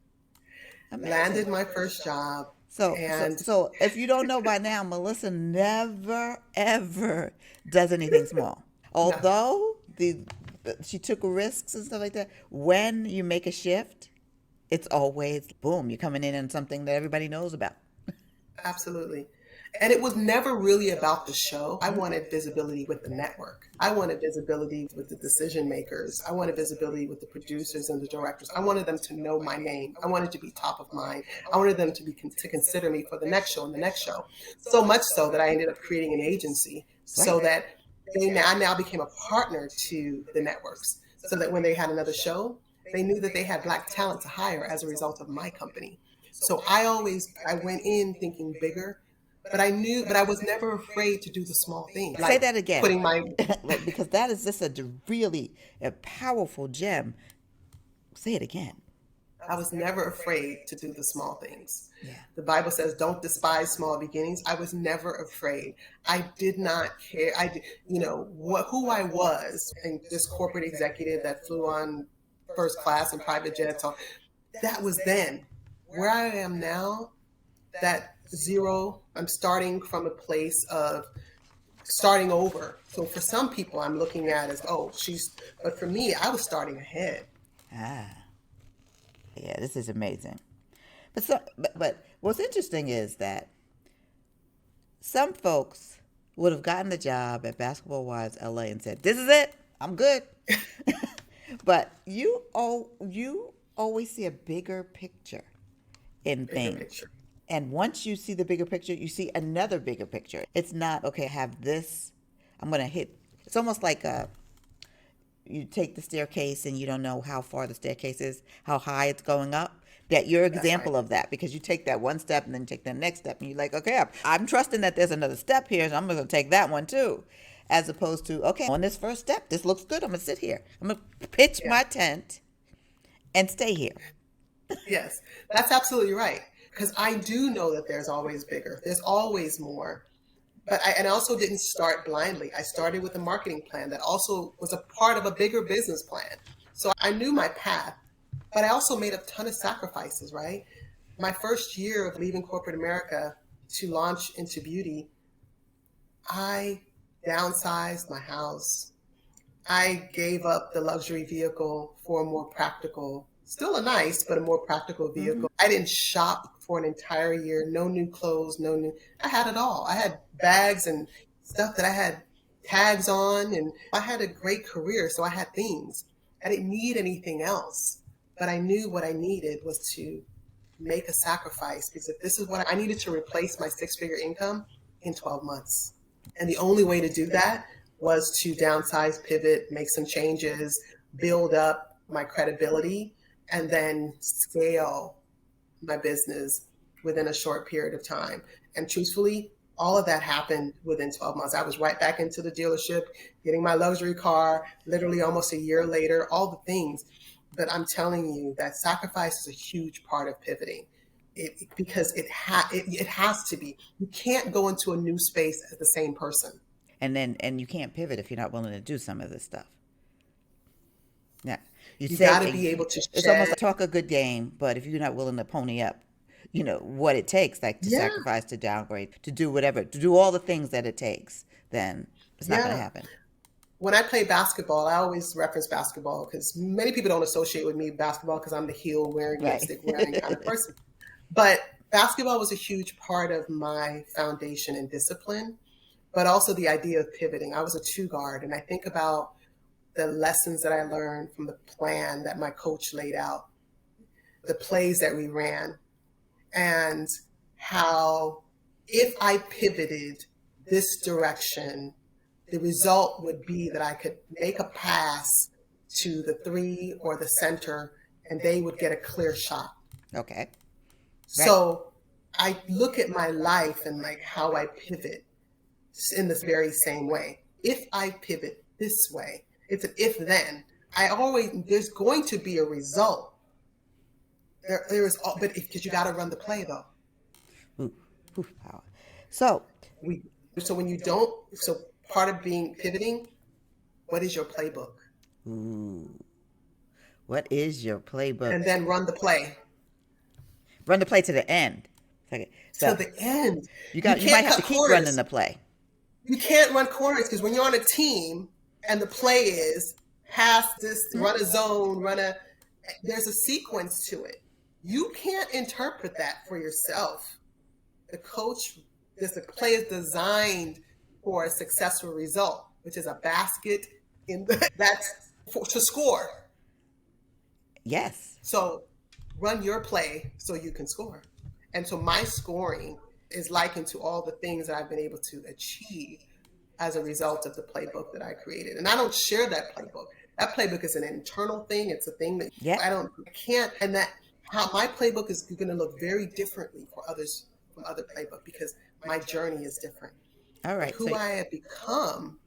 Amazing. Landed my first job, So, so, and so if you don't know by now, Melissa never ever does anything small. no, Although she took risks and stuff like that. When you make a shift, it's always boom. You're coming in on something that everybody knows about. absolutely. And it was never really about the show. I wanted visibility with the network. I wanted visibility with the decision makers. I wanted visibility with the producers and the directors. I wanted them to know my name. I wanted to be top of mind. I wanted them to consider me for the next show and the next show. So much so that I ended up creating an agency Right. so that I now became a partner to the networks. So that when they had another show, they knew that they had Black talent to hire as a result of my company. So I went in thinking bigger, but I was never afraid to do the small things, Say like that again, putting my, because that is just really a powerful gem. Say it again. I was never afraid to do the small things. Yeah. The Bible says, don't despise small beginnings. I was never afraid. I did not care. Who I was, and this corporate executive that flew on first class and private jets. So that was then. Where I am now, that zero, I'm starting from a place of starting over. So for some people, I'm looking at as, but for me, I was starting ahead. Ah, yeah, this is amazing. But what's interesting is that some folks would have gotten the job at Basketball Wives LA and said, "This is it. I'm good." But you always see a bigger picture in Bigger things. picture. And once you see the bigger picture, you see another bigger picture. It's not, okay, I have this, I'm going to hit. It's almost like you take the staircase and you don't know how far the staircase is, how high it's going up. That you're an That's right. example of that, because you take that one step and then you take the next step and you're like, okay, I'm trusting that there's another step here, so I'm going to take that one too. As opposed to, okay, on this first step, this looks good. I'm going to sit here. I'm going to pitch Yeah. my tent and stay here. Yes, that's absolutely right. Because I do know that there's always bigger. There's always more. But I also didn't start blindly. I started with a marketing plan that also was a part of a bigger business plan. So I knew my path, but I also made a ton of sacrifices, right? My first year of leaving corporate America to launch into beauty, I downsized my house. I gave up the luxury vehicle for a more practical, still a nice, but a more practical Mm-hmm. vehicle. I didn't shop for an entire year, no new clothes, I had it all. I had bags and stuff that I had tags on, and I had a great career, so I had things. I didn't need anything else, but I knew what I needed was to make a sacrifice because if this is what I needed to replace my 6-figure income in 12 months. And the only way to do that was to downsize, pivot, make some changes, build up my credibility, and then scale my business within a short period of time. And truthfully, all of that happened within 12 months. I was right back into the dealership, getting my luxury car, literally almost a year later, all the things. But I'm telling you that sacrifice is a huge part of pivoting. Because it has to be. You can't go into a new space as the same person. And you can't pivot if you're not willing to do some of this stuff. Yeah, you You got to say be able to it's almost shed. like talk a good game, but if you're not willing to pony up, what it takes, like to Yeah, sacrifice, to downgrade, to do whatever, to do all the things that it takes, then it's not going to yeah. happen. When I play basketball, I always reference basketball because many people don't associate with me basketball because I'm the heel wearing, Right. lipstick wearing kind of person. But basketball was a huge part of my foundation and discipline, but also the idea of pivoting. I was a two guard, and I think about the lessons that I learned from the plan that my coach laid out, the plays that we ran, and how if I pivoted this direction, the result would be that I could make a pass to the three or the center and they would get a clear shot. Okay. Right. So I look at my life and like how I pivot in this very same way. If I pivot this way, it's an if then. There's going to be a result. There is, but because you got to run the play though. Ooh, ooh, power. So, We, so when you don't, so part of being pivoting, what is your playbook? ooh, what is your playbook? And then run the play Run the play to the end. Okay. to So the end. you You might can't have to cut keep running corners. the play. You can't run corners because when you're on a team and the play is pass this, run a zone, there's a sequence to it. You can't interpret that for yourself. The coach, the play is designed for a successful result, which is a basket to score. Yes. So run your play so you can score. And so my scoring is likened to all the things that I've been able to achieve as a result of the playbook that I created. And I don't share that playbook. That playbook is an internal thing. It's a thing that Yeah. I can't, and that how my playbook is going to look very differently for others from other playbook because my journey is different. All But right. who I have become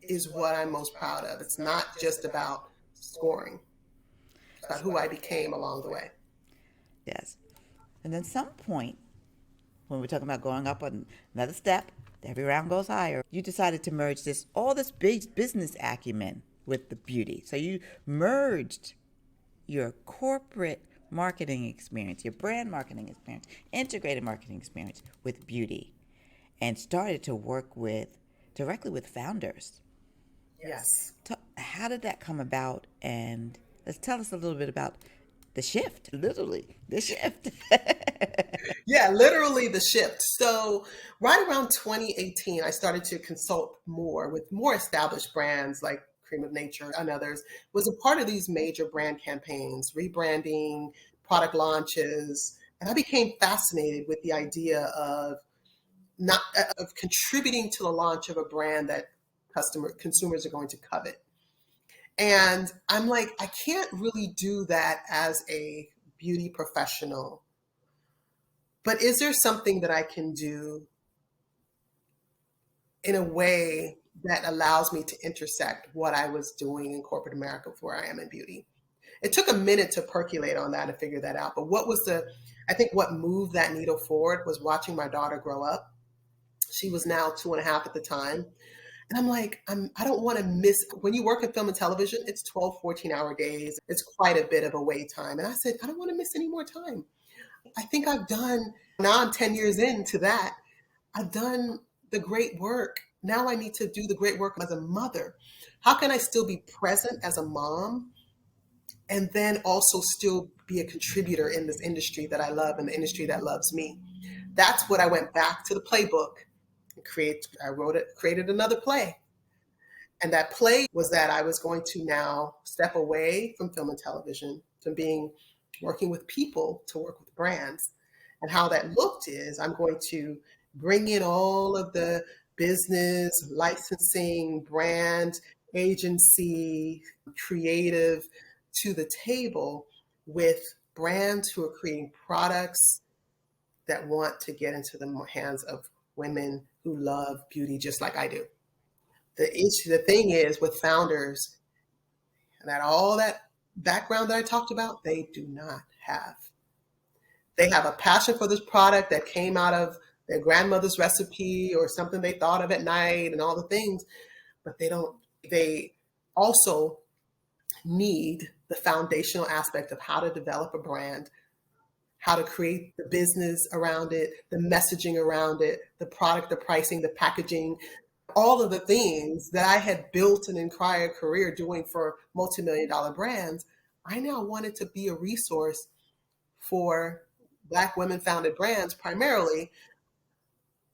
is what I'm most proud of. It's not just about scoring, it's about who I became along the way. Yes. And then some point, when we're talking about going up on another step, every round goes higher. You decided to merge all this big business acumen with the beauty. So you merged your corporate marketing experience, your brand marketing experience, integrated marketing experience with beauty, and started to work directly with founders. Yes. How did that come about? And let's tell us a little bit about the shift, literally, the shift. Yeah, literally the shift. So, right around 2018, I started to consult more with more established brands like Cream of Nature and others. Was a part of these major brand campaigns, rebranding, product launches, and I became fascinated with the idea of not of contributing to the launch of a brand that consumers are going to covet. And I'm like, I can't really do that as a beauty professional, but is there something that I can do in a way that allows me to intersect what I was doing in corporate America with where I am in beauty? It took a minute to percolate on that and figure that out. But I think what moved that needle forward was watching my daughter grow up. She was now 2.5 at the time. And I'm like, I don't want to miss, when you work in film and television, it's 12, 14-hour days. It's quite a bit of a wait time. And I said, I don't want to miss any more time. I think now I'm 10 years into that. I've done the great work. Now I need to do the great work as a mother. How can I still be present as a mom and then also still be a contributor in this industry that I love and the industry that loves me? That's what I went back to the playbook and created another play. And that play was that I was going to now step away from film and television, from working with people to work with brands. And how that looked is I'm going to bring in all of the business, licensing, brand, agency, creative to the table with brands who are creating products that want to get into the hands of women who love beauty just like I do. The thing is with founders that all that background that I talked about, they do not have. They have a passion for this product that came out of their grandmother's recipe or something they thought of at night and all the things, but they also need the foundational aspect of how to develop a brand, how to create the business around it, the messaging around it, the product, the pricing, the packaging, all of the things that I had built an entire career doing for multi-million-dollar brands. I now wanted to be a resource for Black women founded brands primarily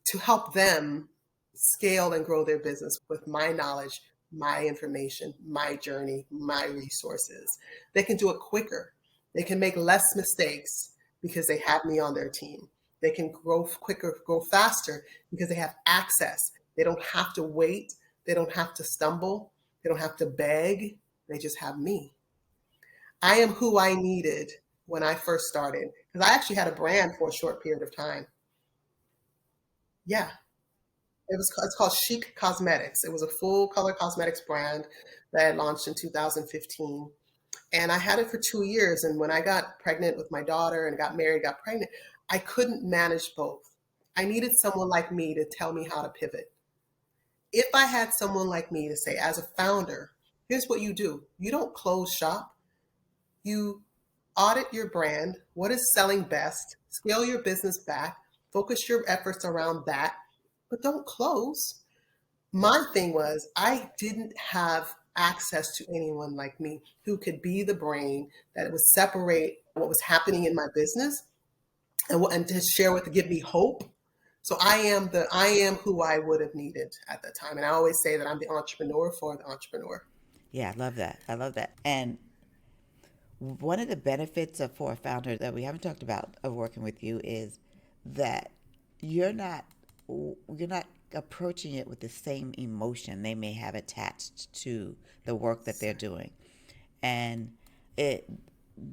to help them scale and grow their business with my knowledge, my information, my journey, my resources. They can do it quicker. They can make less mistakes because they have me on their team. They can grow quicker, grow faster because they have access. They don't have to wait. They don't have to stumble. They don't have to beg. They just have me. I am who I needed when I first started because I actually had a brand for a short period of time. Yeah, it's called Chic Cosmetics. It was a full color cosmetics brand that I launched in 2015. And I had it for 2 years. And when I got pregnant with my daughter and got married, got pregnant, I couldn't manage both. I needed someone like me to tell me how to pivot. If I had someone like me to say, as a founder, here's what you do. You don't close shop. You audit your brand. What is selling best? Scale your business back. Focus your efforts around that, but don't close. My thing was, I didn't have access to anyone like me who could be the brain that would separate what was happening in my business and to share with to give me hope. So I am who I would have needed at that time. And I always say that I'm the entrepreneur for the entrepreneur. Yeah, I love that. I love that. And one of the benefits of for a founder that we haven't talked about of working with you is that you're not you're not approaching it with the same emotion they may have attached to the work that they're doing. And it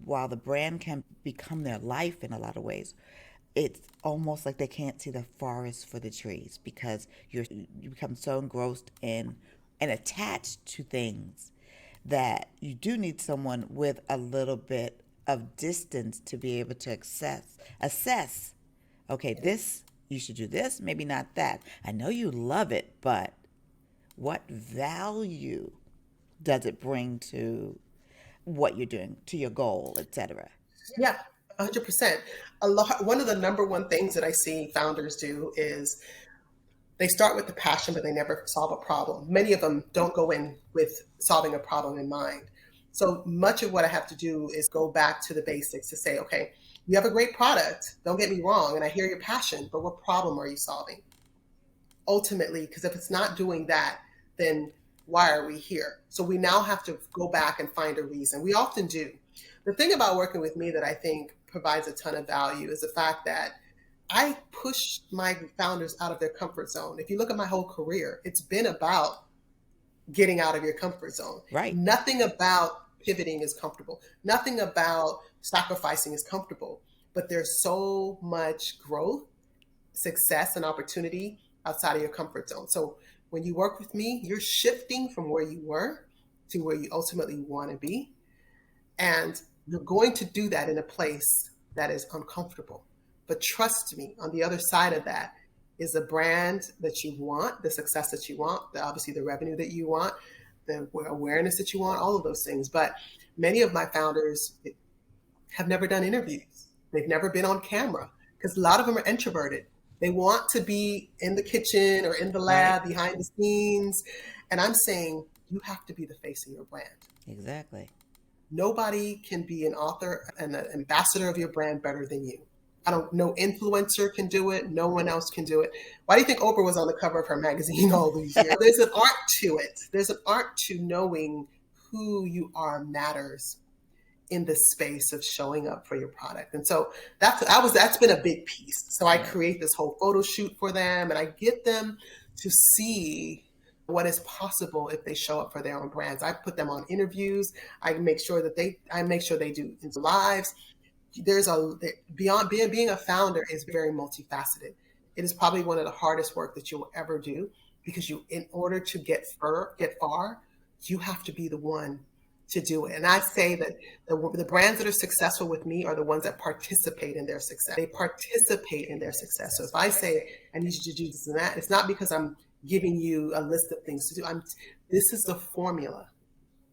while the brand can become their life in a lot of ways, it's almost like they can't see the forest for the trees because you become so engrossed in and attached to things that you do need someone with a little bit of distance to be able to assess, okay, this you should do this, maybe not that. I know you love it, but what value does it bring to what you're doing, to your goal, etc.? Yeah, 100%. One of the number one things that I see founders do is they start with the passion, but they never solve a problem. Many of them don't go in with solving a problem in mind. So much of what I have to do is go back to the basics to say, okay, you have a great product. Don't get me wrong. And I hear your passion, but what problem are you solving? Ultimately, because if it's not doing that, then why are we here? So we now have to go back and find a reason. We often do. The thing about working with me that I think provides a ton of value is the fact that I push my founders out of their comfort zone. If you look at my whole career, it's been about getting out of your comfort zone. Right. Nothing about pivoting is comfortable. Nothing about sacrificing is comfortable. But there's so much growth, success, and opportunity outside of your comfort zone. So when you work with me, you're shifting from where you were to where you ultimately want to be. And you're going to do that in a place that is uncomfortable. But trust me, on the other side of that is the brand that you want, the success that you want, obviously the revenue that you want, the awareness that you want, all of those things. But many of my founders have never done interviews. They've never been on camera because a lot of them are introverted. They want to be in the kitchen or in the lab, Right. behind the scenes. And I'm saying you have to be the face of your brand. Exactly. Nobody can be an author and an ambassador of your brand better than you. I don't no influencer can do it. No one else can do it. Why do you think Oprah was on the cover of her magazine all these years? There's an art to it. There's an art to knowing who you are matters in the space of showing up for your product. And so that's been a big piece. So I Right. create this whole photo shoot for them and I get them to see what is possible if they show up for their own brands. I put them on interviews. I make sure they do into lives. There's a beyond being a founder is very multifaceted. It is probably one of the hardest work that you will ever do because in order to get far, you have to be the one to do it. And I say that the brands that are successful with me are the ones that participate in their success. They participate in their success. So if I say I need you to do this and that, it's not because I'm giving you a list of things to do. This is the formula.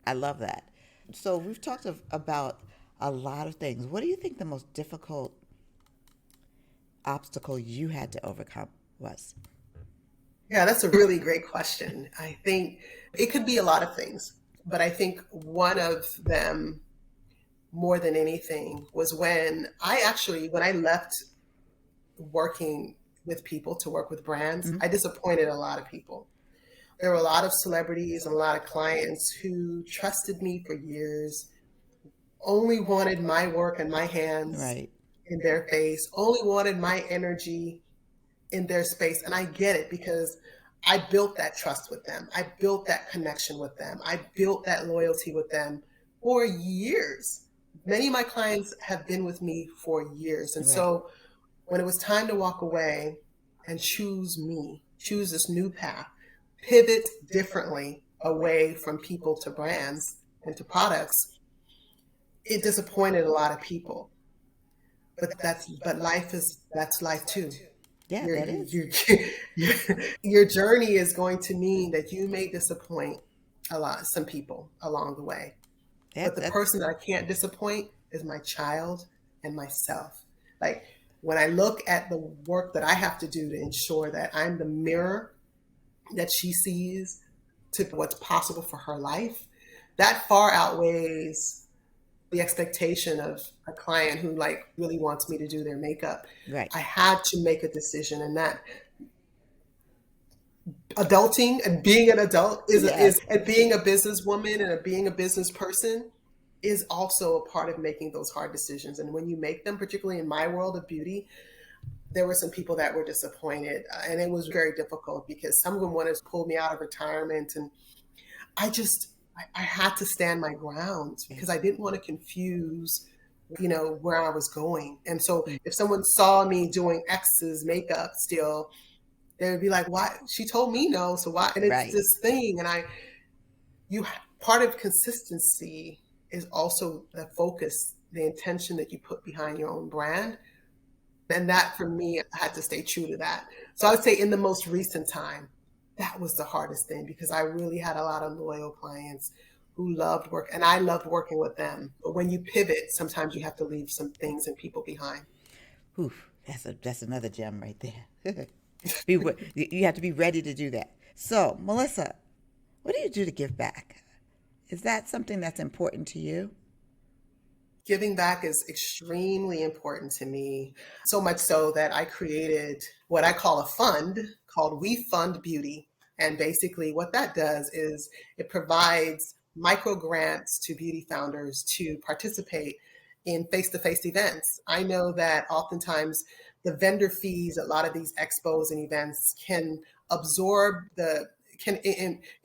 I love that. So we've talked about a lot of things. What do you think the most difficult obstacle you had to overcome was? Yeah, that's a really great question. I think it could be a lot of things, but I think more than anything was when I left working with people to work with brands, Mhm. I disappointed a lot of people. There were a lot of celebrities and a lot of clients who trusted me for years, only wanted my work and my hands Right. in their face, only wanted my energy in their space. And I get it because I built that trust with them. I built that connection with them. I built that loyalty with them for years. Many of my clients have been with me for years. And Right. so when it was time to walk away and choose me, choose this new path, pivot differently away from people to brands and to products, it disappointed a lot of people. But life is that's life too. Yeah, Your that is. you your, your journey is going to mean that you may disappoint some people along the way. But the That's person that I can't disappoint is my child and myself. Like when I look at the work that I have to do to ensure that I'm the mirror that she sees to what's possible for her life, that far outweighs the expectation of a client who like really wants me to do their makeup. right. I had to make a decision, and that adulting and being an adult is Yes. and being a businesswoman and being a business person is also a part of making those hard decisions. And when you make them, particularly in my world of beauty, there were some people that were disappointed, and it was very difficult because some of them wanted to pull me out of retirement, and I just I had to stand my ground because I didn't want to confuse where I was going. And so if someone saw me doing X's makeup still, they would be like, why? She told me no, so why? And it's Right. this thing. And you, part of consistency is also the focus, the intention that you put behind your own brand. And that for me, I had to stay true to that. So I would say in the most recent time, that was the hardest thing because I really had a lot of loyal clients who loved work and I loved working with them. But when you pivot, sometimes you have to leave some things and people behind. Whew, that's another gem right there. You have to be ready to do that. So, Melissa, what do you do to give back? Is that something that's important to you? Giving back is extremely important to me, so much so that I created what I call a fund called We Fund Beauty. And basically, what that does is it provides micro grants to beauty founders to participate in face to face events. I know that oftentimes the vendor fees, a lot of these expos and events can absorb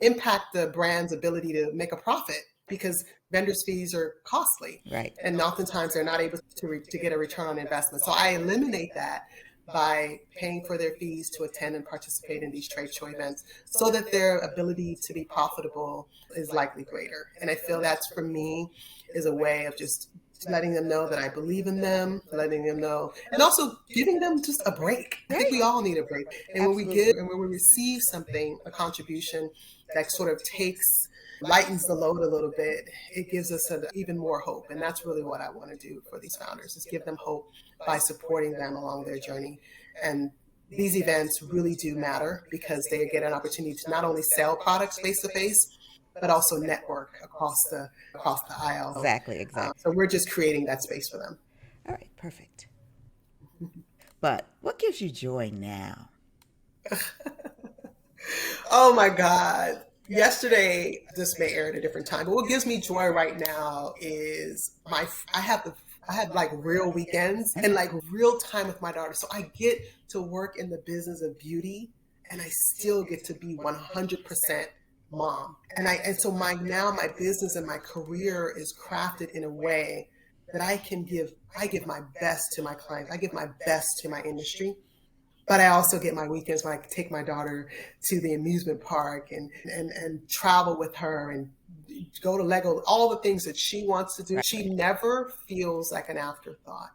impact the brand's ability to make a profit because vendors' fees are costly, Right. and oftentimes they're not able to get a return on investment. So I eliminate that by paying for their fees to attend and participate in these trade show events so that their ability to be profitable is likely greater. And I feel that's for me is a way of just letting them know that I believe in them, letting them know, and also giving them just a break. I think Right. we all need a break. And when we Absolutely. give and when we receive something, a contribution that sort of lightens the load a little bit, it gives us even more hope. And that's really what I want to do for these founders is give them hope by supporting them along their journey. And these events really do matter because they get an opportunity to not only sell products face to face, but also network across the aisle. Exactly, exactly. So we're just creating that space for them. All right, perfect. But what gives you joy now? Oh my God. Yesterday, this may air at a different time, but what gives me joy right now is I have I have like real weekends and like real time with my daughter. So I get to work in the business of beauty and I still get to be 100% mom. And so my business and my career is crafted in a way that I give my best to my clients. I give my best to my industry, but I also get my weekends when I take my daughter to the amusement park and travel with her and go to Lego, all the things that she wants to do. She never feels like an afterthought.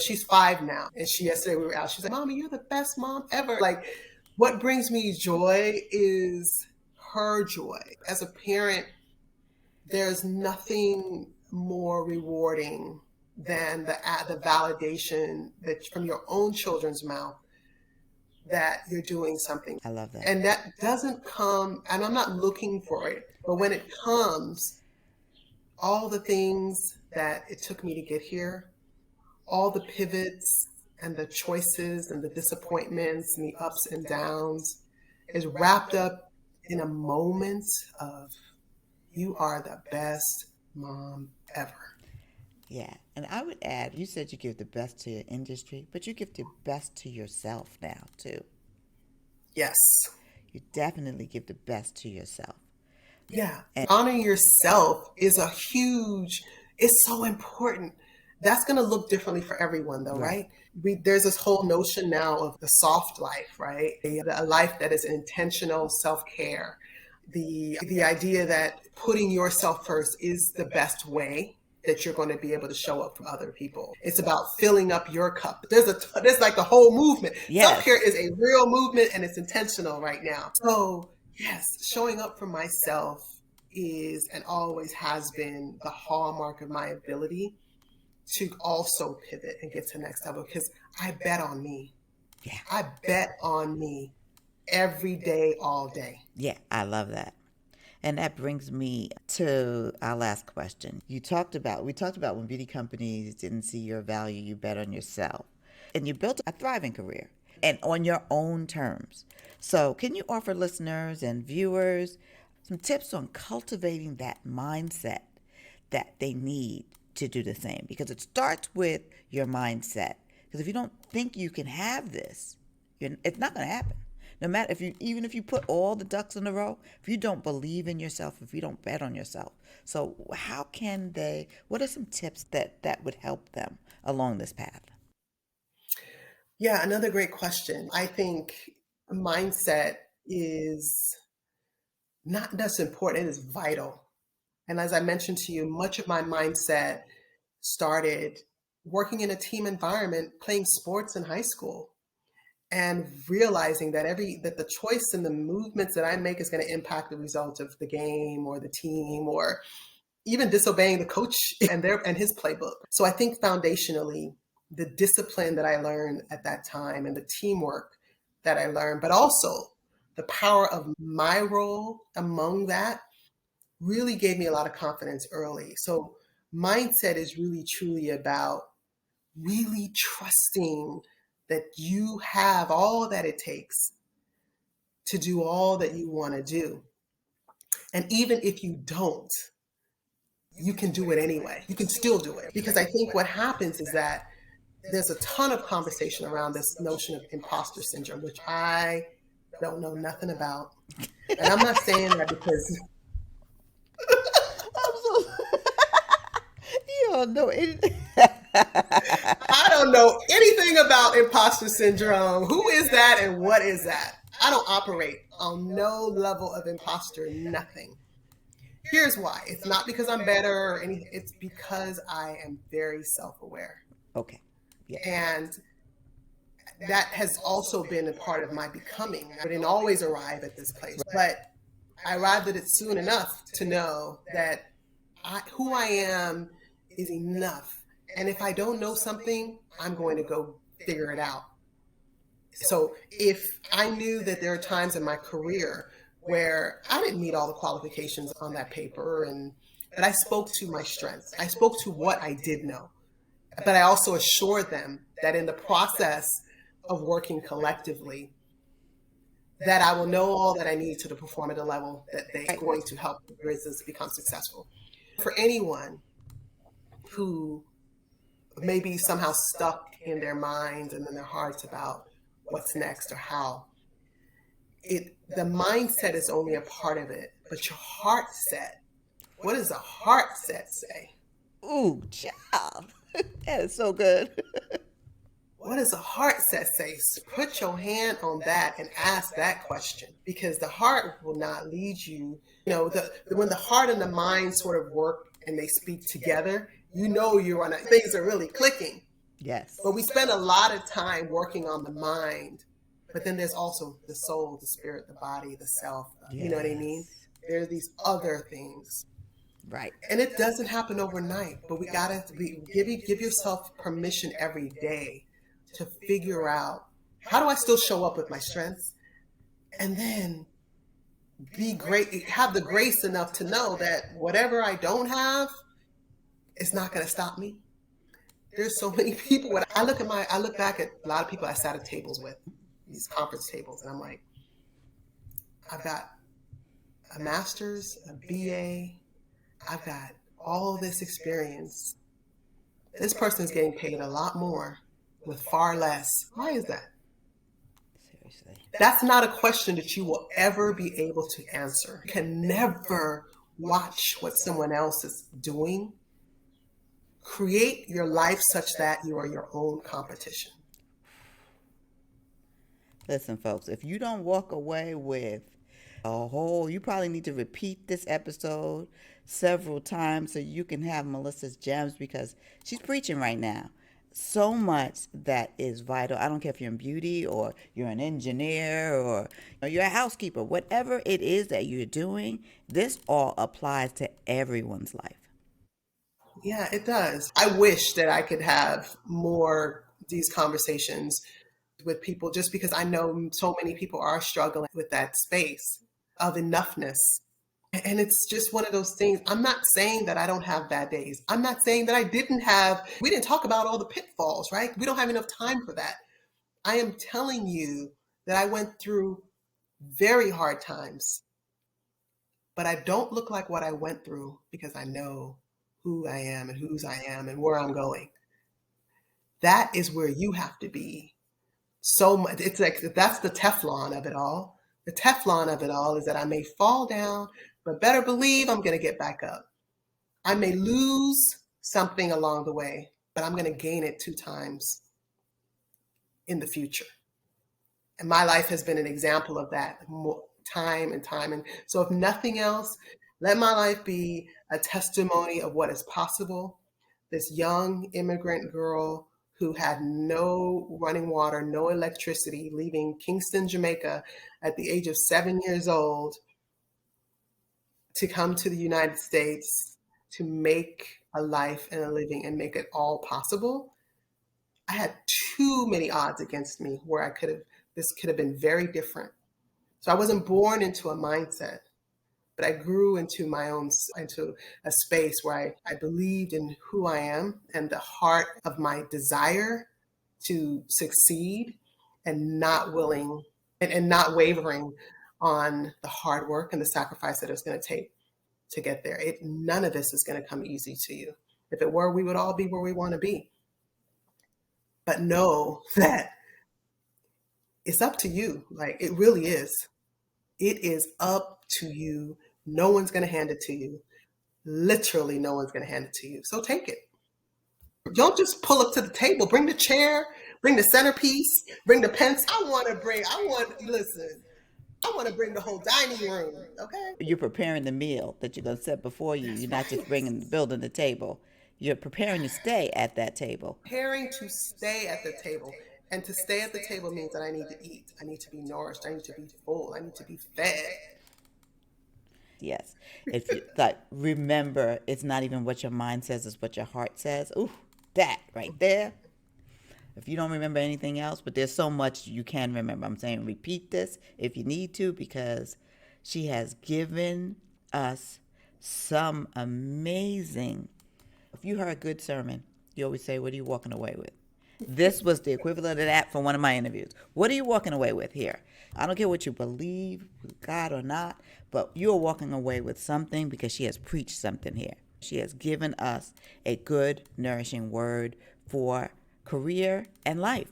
She's 5 now, and yesterday we were out. She's like, "Mommy, you're the best mom ever." Like, what brings me joy is her joy. As a parent, there's nothing more rewarding than the validation that from your own children's mouth that you're doing something. I love that. And that doesn't come, and I'm not looking for it, but when it comes, all the things that it took me to get here, all the pivots and the choices and the disappointments and the ups and downs is wrapped up in a moment of you are the best mom ever. Yeah. And I would add, you said you give the best to your industry, but you give the best to yourself now, too. Yes. You definitely give the best to yourself. Yeah. And Honoring yourself is a huge, it's so important. That's going to look differently for everyone, though, right. right? There's this whole notion now of the soft life, right? A life that is intentional self care. The idea that putting yourself first is the best way that you're going to be able to show up for other people. It's about filling up your cup. There's like the whole movement. Self care Yes. is a real movement and it's intentional right now. So yes, showing up for myself is and always has been the hallmark of my ability to also pivot and get to the next level because I bet on me. Yeah. I bet on me every day, all day. Yeah. I love that. And that brings me to our last question. We talked about when beauty companies didn't see your value, you bet on yourself. And you built a thriving career and on your own terms. So, can you offer listeners and viewers some tips on cultivating that mindset that they need to do the same? Because it starts with your mindset. Because if you don't think you can have this, it's not going to happen. No matter if you, even if you put all the ducks in a row, if you don't believe in yourself, if you don't bet on yourself. So how can they, what are some tips that would help them along this path? Yeah, another great question. I think mindset is not just important, it is vital. And as I mentioned to you, much of my mindset started working in a team environment, playing sports in high school, and realizing that that the choice and the movements that I make is going to impact the result of the game or the team or even disobeying the coach and his playbook. So I think foundationally, the discipline that I learned at that time and the teamwork that I learned, but also the power of my role among that really gave me a lot of confidence early. So mindset is really truly about really trusting that you have all that it takes to do all that you want to do. And even if you don't, you can do it anyway. You can still do it. Because I think what happens is that there's a ton of conversation around this notion of imposter syndrome, which I don't know nothing about. And I'm not saying that because I'm so you don't know anything. I don't know anything about imposter syndrome. Who is that and what is that? I don't operate on no level of imposter, nothing. Here's why. It's not because I'm better or anything. It's because I am very self-aware. Okay. Yeah. And that has also been a part of my becoming. I didn't always arrive at this place, but I arrived at it soon enough to know that who I am is enough. And if I don't know something, I'm going to go figure it out. So if I knew that there are times in my career where I didn't meet all the qualifications on that paper, but I spoke to my strengths, I spoke to what I did know, but I also assured them that in the process of working collectively, that I will know all that I need to perform at a level that they're going to help the business become successful. For anyone who may be somehow stuck in their minds and in their hearts about what's next or how, the mindset is only a part of it, but your heart set, what does the heart set say? Ooh, child. That is so good. What does the heart set say? Put your hand on that and ask that question, because the heart will not lead you. When the heart and the mind sort of work and they speak together, you're on things are really clicking. Yes. But we spend a lot of time working on the mind, but then there's also the soul, the spirit, the body, the self. You know what I mean? There are these other things. Right. And it doesn't happen overnight, but we gotta give yourself permission every day to figure out, how do I still show up with my strengths? And then be great, have the grace enough to know that whatever I don't have, it's not going to stop me. There's so many people. When I look back at a lot of people I sat at tables with, these conference tables, and I'm like, I've got a master's, a BA, I've got all this experience. This person is getting paid a lot more with far less. Why is that? Seriously. That's not a question that you will ever be able to answer. You can never watch what someone else is doing. Create your life such that you are your own competition. Listen, folks, if you don't walk away with a whole, you probably need to repeat this episode several times so you can have Melissa's gems because she's preaching right now. So much that is vital. I don't care if you're in beauty or you're an engineer or you're a housekeeper, whatever it is that you're doing, this all applies to everyone's life. Yeah, it does. I wish that I could have more these conversations with people just because I know so many people are struggling with that space of enoughness. And it's just one of those things. I'm not saying that I don't have bad days. I'm not saying that we didn't talk about all the pitfalls, right? We don't have enough time for that. I am telling you that I went through very hard times, but I don't look like what I went through because I know who I am and whose I am and where I'm going. That is where you have to be. So much. It's like that's the Teflon of it all. The Teflon of it all is that I may fall down, but better believe I'm going to get back up. I may lose something along the way, but I'm going to gain it 2 times in the future. And my life has been an example of that time and time. And so, if nothing else, let my life be a testimony of what is possible. This young immigrant girl who had no running water, no electricity, leaving Kingston, Jamaica at the age of 7 years old to come to the United States to make a life and a living and make it all possible. I had too many odds against me where this could have been very different. So I wasn't born into a mindset, but I grew into into a space where I believed in who I am and the heart of my desire to succeed and not willing and not wavering on the hard work and the sacrifice that it's going to take to get there. None of this is going to come easy to you. If it were, we would all be where we want to be. But know that it's up to you. Like it really is. It is up to you. No one's going to hand it to you. Literally, no one's going to hand it to you. So take it. Don't just pull up to the table. Bring the chair, bring the centerpiece, bring the pens. I want to bring the whole dining room. Okay. You're preparing the meal that you're going to set before you. You're not just building the table. You're preparing to stay at that table. Preparing to stay at the table. And to stay at the table means that I need to eat. I need to be nourished. I need to be full. I need to be fed. Yes. If you like, remember, it's not even what your mind says, it's what your heart says. Ooh, that right there. If you don't remember anything else, but there's so much you can remember. I'm saying repeat this if you need to because she has given us some amazing. If you heard a good sermon, you always say, what are you walking away with? This was the equivalent of that from one of my interviews. What are you walking away with here? I don't care what you believe, God or not, but you're walking away with something because she has preached something here. She has given us a good, nourishing word for career and life.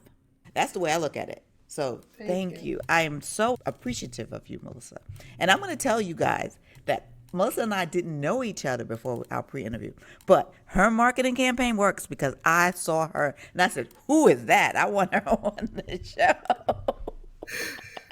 That's the way I look at it. So thank you. I am so appreciative of you, Melissa. And I'm going to tell you guys that Melissa and I didn't know each other before our pre-interview, but her marketing campaign works because I saw her and I said, who is that? I want her on the show.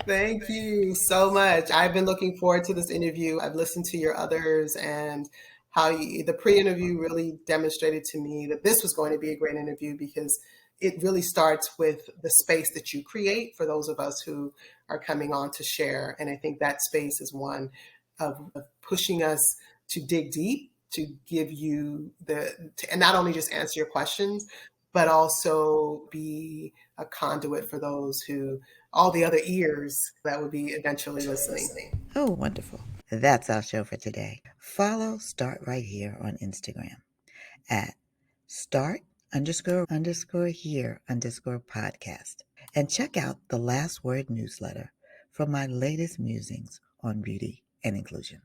Thank you so much. I've been looking forward to this interview. I've listened to your others and the pre-interview really demonstrated to me that this was going to be a great interview because it really starts with the space that you create for those of us who are coming on to share. And I think that space is one of pushing us to dig deep, to give you and not only just answer your questions, but also be a conduit for those all the other ears that would be eventually listening. Oh, wonderful. That's our show for today. Follow Start Right Here on Instagram at start_here_podcast. And check out the Last Word newsletter for my latest musings on beauty and inclusion.